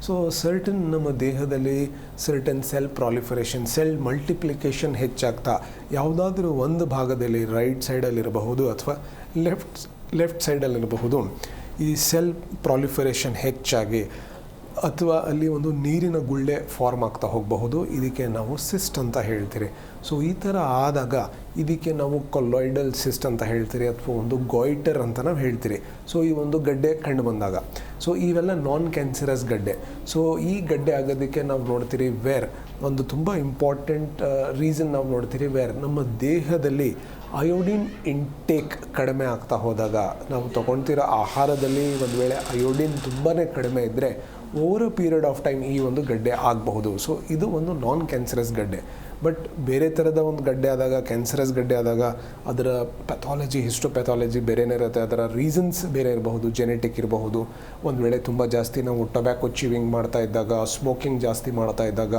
ಸೊ ಸರ್ಟನ್ ನಮ್ಮ ದೇಹದಲ್ಲಿ certain cell proliferation, cell multiplication ಹೆಚ್ಚಾಗ್ತಾ ಯಾವುದಾದ್ರೂ ಒಂದು ಭಾಗದಲ್ಲಿ ರೈಟ್ ಸೈಡಲ್ಲಿರಬಹುದು ಅಥವಾ ಲೆಫ್ಟ್ ಸೈಡಲ್ಲಿರಬಹುದು ಈ ಸೆಲ್ ಪ್ರಾಲಿಫರೇಷನ್ ಹೆಚ್ಚಾಗಿ ಅಥವಾ ಅಲ್ಲಿ ಒಂದು ನೀರಿನ ಗುಳ್ಳೆ ಫಾರ್ಮ್ ಆಗ್ತಾ ಹೋಗಬಹುದು. ಇದಕ್ಕೆ ನಾವು ಸಿಸ್ಟ್ ಅಂತ ಹೇಳ್ತೀರಿ. ಸೊ ಈ ಥರ ಆದಾಗ ಇದಕ್ಕೆ ನಾವು ಕೊಲಾಯ್ಡಲ್ ಸಿಸ್ಟ್ ಅಂತ ಹೇಳ್ತೀರಿ ಅಥವಾ ಒಂದು ಗಾಯ್ಟರ್ ಅಂತ ನಾವು ಹೇಳ್ತೀರಿ. ಸೊ ಈ ಒಂದು ಗಡ್ಡೆ ಕಂಡು ಬಂದಾಗ ಸೊ ಇವೆಲ್ಲ ನಾನ್ ಕ್ಯಾನ್ಸರಸ್ ಗಡ್ಡೆ. ಸೊ ಈ ಗಡ್ಡೆ ಆಗೋದಕ್ಕೆ ನಾವು ನೋಡ್ತೀರಿ ಒಂದು ತುಂಬ ಇಂಪಾರ್ಟೆಂಟ್ ರೀಸನ್ ನಾವು ನೋಡ್ತೀರಿ ನಮ್ಮ ದೇಹದಲ್ಲಿ ಅಯೋಡಿನ್ ಇಂಟೇಕ್ ಕಡಿಮೆ ಆಗ್ತಾ ಹೋದಾಗ, ನಾವು ತೊಗೊಳ್ತಿರೋ ಆಹಾರದಲ್ಲಿ ಒಂದು ವೇಳೆ ಅಯೋಡಿನ್ ತುಂಬಾ ಕಡಿಮೆ ಇದ್ದರೆ over a period of time ಈ ಒಂದು ಗಡ್ಡೆ ಆಗಬಹುದು. ಸೊ ಇದು ಒಂದು ನಾನ್ ಕ್ಯಾನ್ಸರಸ್ ಗಡ್ಡೆ. ಬಟ್ ಬೇರೆ ಥರದ ಒಂದು ಗಡ್ಡೆ ಆದಾಗ, ಕ್ಯಾನ್ಸರಸ್ ಗಡ್ಡೆ ಆದಾಗ ಅದರ ಪ್ಯಾಥಾಲಜಿ, ಹಿಸ್ಟೋಪ್ಯಾಥಾಲಜಿ ಬೇರೆನೇ ಇರುತ್ತೆ. ಅದರ ರೀಸನ್ಸ್ ಬೇರೆ ಇರಬಹುದು, ಜೆನೆಟಿಕ್ ಇರಬಹುದು. ಒಂದು ವೇಳೆ ತುಂಬ ಜಾಸ್ತಿ ನಾವು ಟೊಬ್ಯಾಕೊ ಚೀವಿಂಗ್ ಮಾಡ್ತಾ ಇದ್ದಾಗ, ಸ್ಮೋಕಿಂಗ್ ಜಾಸ್ತಿ ಮಾಡ್ತಾ ಇದ್ದಾಗ,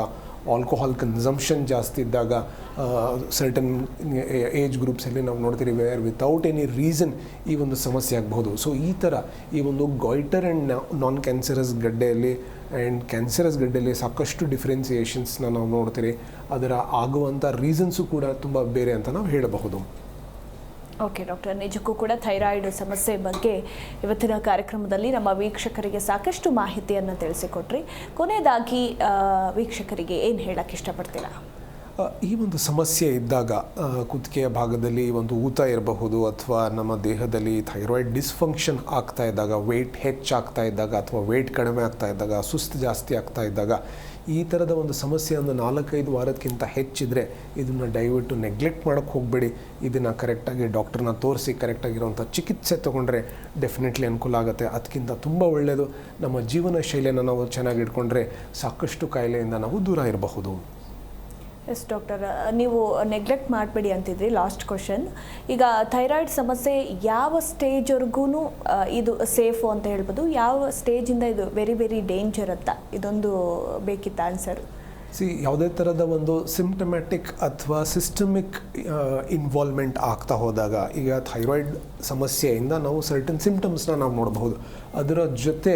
ಆಲ್ಕೋಹಾಲ್ ಕನ್ಸಂಪ್ಷನ್ ಜಾಸ್ತಿ ಇದ್ದಾಗ, ಸರ್ಟನ್ ಏಜ್ ಗ್ರೂಪ್ಸಲ್ಲಿ ನಾವು ನೋಡ್ತೀರಿ ವಿತೌಟ್ ಎನಿ ರೀಸನ್ ಈ ಒಂದು ಸಮಸ್ಯೆ ಆಗಬಹುದು. ಸೊ ಈ ಥರ ಈ ಒಂದು ಗಾಯ್ಟರ್ ಆ್ಯಂಡ್ ನಾನ್ ಕ್ಯಾನ್ಸರಸ್ ಗಡ್ಡೆಯಲ್ಲಿ ಆ್ಯಂಡ್ ಕ್ಯಾನ್ಸರಸ್ ಗಡ್ಡೆಯಲ್ಲಿ ಸಾಕಷ್ಟು ಡಿಫ್ರೆನ್ಸಿಯೇಷನ್ಸ್ನ ನಾವು ನೋಡ್ತೀರಿ. ಅದರ ಆಗುವಂಥ ರೀಸನ್ಸು ಕೂಡ ತುಂಬ ಬೇರೆ ಅಂತ ನಾವು ಹೇಳಬಹುದು. ಓಕೆ ಡಾಕ್ಟರ್, ನಿಜಕ್ಕೂ ಕೂಡ ಥೈರಾಯ್ಡ್ ಸಮಸ್ಯೆ ಬಗ್ಗೆ ಇವತ್ತಿನ ಕಾರ್ಯಕ್ರಮದಲ್ಲಿ ನಮ್ಮ ವೀಕ್ಷಕರಿಗೆ ಸಾಕಷ್ಟು ಮಾಹಿತಿಯನ್ನು ತಿಳಿಸಿಕೊಟ್ರಿ. ಕೊನೆಯದಾಗಿ ವೀಕ್ಷಕರಿಗೆ ಏನು ಹೇಳಕ್ಕೆ ಇಷ್ಟಪಡ್ತೀರಾ? ಈ ಒಂದು ಸಮಸ್ಯೆ ಇದ್ದಾಗ ಕುತ್ತಿಗೆಯ ಭಾಗದಲ್ಲಿ ಒಂದು ಊತ ಇರಬಹುದು, ಅಥವಾ ನಮ್ಮ ದೇಹದಲ್ಲಿ ಥೈರಾಯ್ಡ್ ಡಿಸ್ಫಂಕ್ಷನ್ ಆಗ್ತಾ ಇದ್ದಾಗ, ವೆಯ್ಟ್ ಹೆಚ್ಚಾಗ್ತಾ ಇದ್ದಾಗ ಅಥವಾ ವೆಯ್ಟ್ ಕಡಿಮೆ ಆಗ್ತಾ ಇದ್ದಾಗ, ಸುಸ್ತು ಜಾಸ್ತಿ ಆಗ್ತಾ ಇದ್ದಾಗ, ಈ ಥರದ ಒಂದು ಸಮಸ್ಯೆ ಒಂದು 4-5 ವಾರಕ್ಕಿಂತ ಹೆಚ್ಚಿದ್ರೆ ಇದನ್ನು ದಯವಿಟ್ಟು ನೆಗ್ಲೆಕ್ಟ್ ಮಾಡೋಕ್ಕೆ ಹೋಗಬೇಡಿ. ಇದನ್ನು ಕರೆಕ್ಟಾಗಿ ಡಾಕ್ಟ್ರನ್ನ ತೋರಿಸಿ ಕರೆಕ್ಟಾಗಿರೋಂಥ ಚಿಕಿತ್ಸೆ ತೊಗೊಂಡ್ರೆ ಡೆಫಿನೆಟ್ಲಿ ಅನುಕೂಲ ಆಗುತ್ತೆ. ಅದಕ್ಕಿಂತ ತುಂಬ ಒಳ್ಳೆಯದು ನಮ್ಮ ಜೀವನ ಶೈಲಿಯನ್ನು ನಾವು ಚೆನ್ನಾಗಿ ಇಟ್ಕೊಂಡ್ರೆ ಸಾಕಷ್ಟು ಕಾಯಿಲೆಯಿಂದ ನಾವು ದೂರ ಇರಬಹುದು. ಎಸ್ ಡಾಕ್ಟರ್, ನೀವು ನೆಗ್ಲೆಕ್ಟ್ ಮಾಡಬೇಡಿ ಅಂತಿದ್ರಿ. ಲಾಸ್ಟ್ ಕ್ವಶನ್, ಈಗ ಥೈರಾಯ್ಡ್ ಸಮಸ್ಯೆ ಯಾವ ಸ್ಟೇಜ್ವರೆಗೂ ಇದು ಸೇಫು ಅಂತ ಹೇಳ್ಬೋದು, ಯಾವ ಸ್ಟೇಜಿಂದ ಇದು ವೆರಿ ವೆರಿ ಡೇಂಜರ್ ಅಂತ ಇದೊಂದು ಬೇಕಿತ್ತ ಆನ್ಸರ್? ಯಾವುದೇ ಥರದ ಒಂದು ಸಿಂಪ್ಟಮ್ಯಾಟಿಕ್ ಅಥವಾ ಸಿಸ್ಟಮಿಕ್ ಇನ್ವಾಲ್ವ್ಮೆಂಟ್ ಆಗ್ತಾ ಹೋದಾಗ, ಈಗ ಥೈರಾಯ್ಡ್ ಸಮಸ್ಯೆಯಿಂದ ನಾವು ಸರ್ಟನ್ ಸಿಂಪ್ಟಮ್ಸ್ನ ನಾವು ನೋಡಬಹುದು. ಅದರ ಜೊತೆ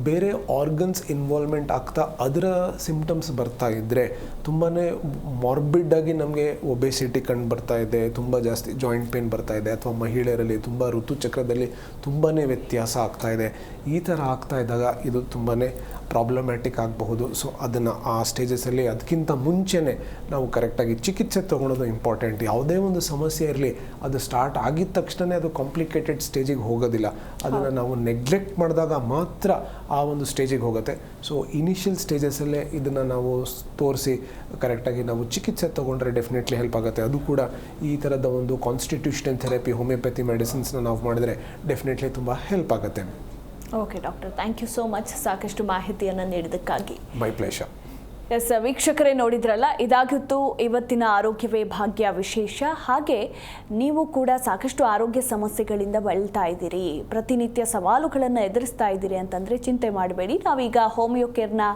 ಬೇರೆ ಆರ್ಗನ್ಸ್ ಇನ್ವಾಲ್ವ್ಮೆಂಟ್ ಆಗ್ತಾ ಅದರ ಸಿಂಪ್ಟಮ್ಸ್ ಬರ್ತಾ ಇದ್ದರೆ ತುಂಬಾ ಮಾರ್ಬಿಡ್ಡಾಗಿ ನಮಗೆ ಒಬೆಸಿಟಿ ಕಂಡು ಬರ್ತಾ ಇದೆ, ತುಂಬ ಜಾಸ್ತಿ ಜಾಯಿಂಟ್ ಪೇನ್ ಬರ್ತಾ ಇದೆ, ಅಥವಾ ಮಹಿಳೆಯರಲ್ಲಿ ತುಂಬ ಋತುಚಕ್ರದಲ್ಲಿ ತುಂಬಾ ವ್ಯತ್ಯಾಸ ಆಗ್ತಾ ಇದೆ. ಈ ಥರ ಆಗ್ತಾ ಇದ್ದಾಗ ಇದು ತುಂಬಾ ಪ್ರಾಬ್ಲಮ್ಯಾಟಿಕ್ ಆಗಬಹುದು. ಸೊ ಅದನ್ನು ಆ ಸ್ಟೇಜಸಲ್ಲಿ ಅದಕ್ಕಿಂತ ಮುಂಚೆನೇ ನಾವು ಕರೆಕ್ಟಾಗಿ ಚಿಕಿತ್ಸೆ ತೊಗೊಳೋದು ಇಂಪಾರ್ಟೆಂಟ್. ಯಾವುದೇ ಒಂದು ಸಮಸ್ಯೆ ಇರಲಿ, ಅದು ಸ್ಟಾರ್ಟ್ ಆಗಿದ ತಕ್ಷಣ ಅದು ಕಾಂಪ್ಲಿಕೇಟೆಡ್ ಸ್ಟೇಜಿಗೆ ಹೋಗೋದಿಲ್ಲ. ಅದನ್ನು ನಾವು ನೆಗ್ಲೆಕ್ಟ್ ಮಾಡಿದಾಗ ಮಾತ್ರ ಆ ಒಂದು ಸ್ಟೇಜಿಗೆ ಹೋಗುತ್ತೆ. ಸೊ ಇನಿಷಿಯಲ್ ಸ್ಟೇಜಸಲ್ಲೇ ಇದನ್ನು ನಾವು ತೋರಿಸಿ ಕರೆಕ್ಟಾಗಿ ನಾವು ಚಿಕಿತ್ಸೆ ತೊಗೊಂಡ್ರೆ ಡೆಫಿನೆಟ್ಲಿ ಹೆಲ್ಪ್ ಆಗುತ್ತೆ. ಅದು ಕೂಡ ಈ ಥರದ ಒಂದು ಕಾನ್ಸ್ಟಿಟ್ಯೂಷನಲ್ ಥೆರಪಿ, ಹೋಮಿಯೋಪತಿ ಮೆಡಿಸಿನ್ಸ್ನ ನಾವು ಮಾಡಿದ್ರೆ ಡೆಫಿನೆಟ್ಲಿ ತುಂಬ ಹೆಲ್ಪ್ ಆಗುತ್ತೆ. Okay doctor, thank you so much ಸಾಕಷ್ಟು ಮಾಹಿತಿಯನ್ನು ನೀಡಿದ್ದಕ್ಕಾಗಿ. ಮೈ ಪ್ಲೇಷರ್. ಎಸ್ ವೀಕ್ಷಕರೇ, ನೋಡಿದ್ರಲ್ಲ, ಇದಾಗಿತ್ತು ಇವತ್ತಿನ ಆರೋಗ್ಯವೇ ಭಾಗ್ಯ ವಿಶೇಷ. ಹಾಗೆ ನೀವು ಕೂಡ ಸಾಕಷ್ಟು ಆರೋಗ್ಯ ಸಮಸ್ಯೆಗಳಿಂದ ಬಳಲ್ತಾ ಇದ್ದೀರಿ, ಪ್ರತಿನಿತ್ಯ ಸವಾಲುಗಳನ್ನು ಎದುರಿಸ್ತಾ ಇದ್ದೀರಿ ಅಂತಂದರೆ ಚಿಂತೆ ಮಾಡಬೇಡಿ. ನಾವೀಗ ಹೋಮಿಯೋ ಕೇರ್ನ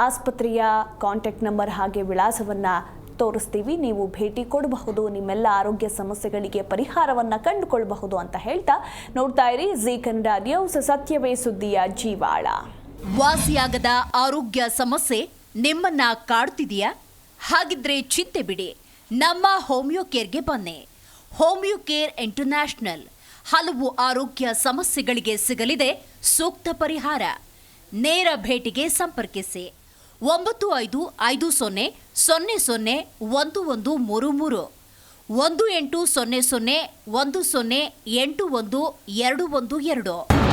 ಆಸ್ಪತ್ರೆಯ ಕಾಂಟ್ಯಾಕ್ಟ್ ನಂಬರ್ ಹಾಗೆ ವಿಳಾಸವನ್ನು ತೋರಿಸ್ತೀವಿ, ನೀವು ಭೇಟಿ ಕೊಡಬಹುದು, ನಿಮ್ಮೆಲ್ಲ ಆರೋಗ್ಯ ಸಮಸ್ಯೆಗಳಿಗೆ ಪರಿಹಾರವನ್ನು ಕಂಡುಕೊಳ್ಳಬಹುದು ಅಂತ ಹೇಳ್ತಾ ನೋಡ್ತಾ ಇರಿ ಜೀ ಕನ್ನಡ ನ್ಯೂಸ್, ಸತ್ಯವೇ ಸುದ್ದಿಯ ಜೀವಾಳ. ವಾಸಿಯಾಗದ ಆರೋಗ್ಯ ಸಮಸ್ಯೆ ನಿಮ್ಮನ್ನ ಕಾಡ್ತಿದೆಯಾ? ಹಾಗಿದ್ರೆ ಚಿಂತೆ ಬಿಡಿ, ನಮ್ಮ ಹೋಮಿಯೋ ಕೇರ್ಗೆ ಬನ್ನಿ. ಹೋಮಿಯೋ ಕೇರ್ ಇಂಟರ್ನ್ಯಾಷನಲ್ ಹಲವು ಆರೋಗ್ಯ ಸಮಸ್ಯೆಗಳಿಗೆ ಸಿಗಲಿದೆ ಸೂಕ್ತ ಪರಿಹಾರ. ನೇರ ಭೇಟಿಗೆ ಸಂಪರ್ಕಿಸಿ 9550 00 1133 1800 10 81 212.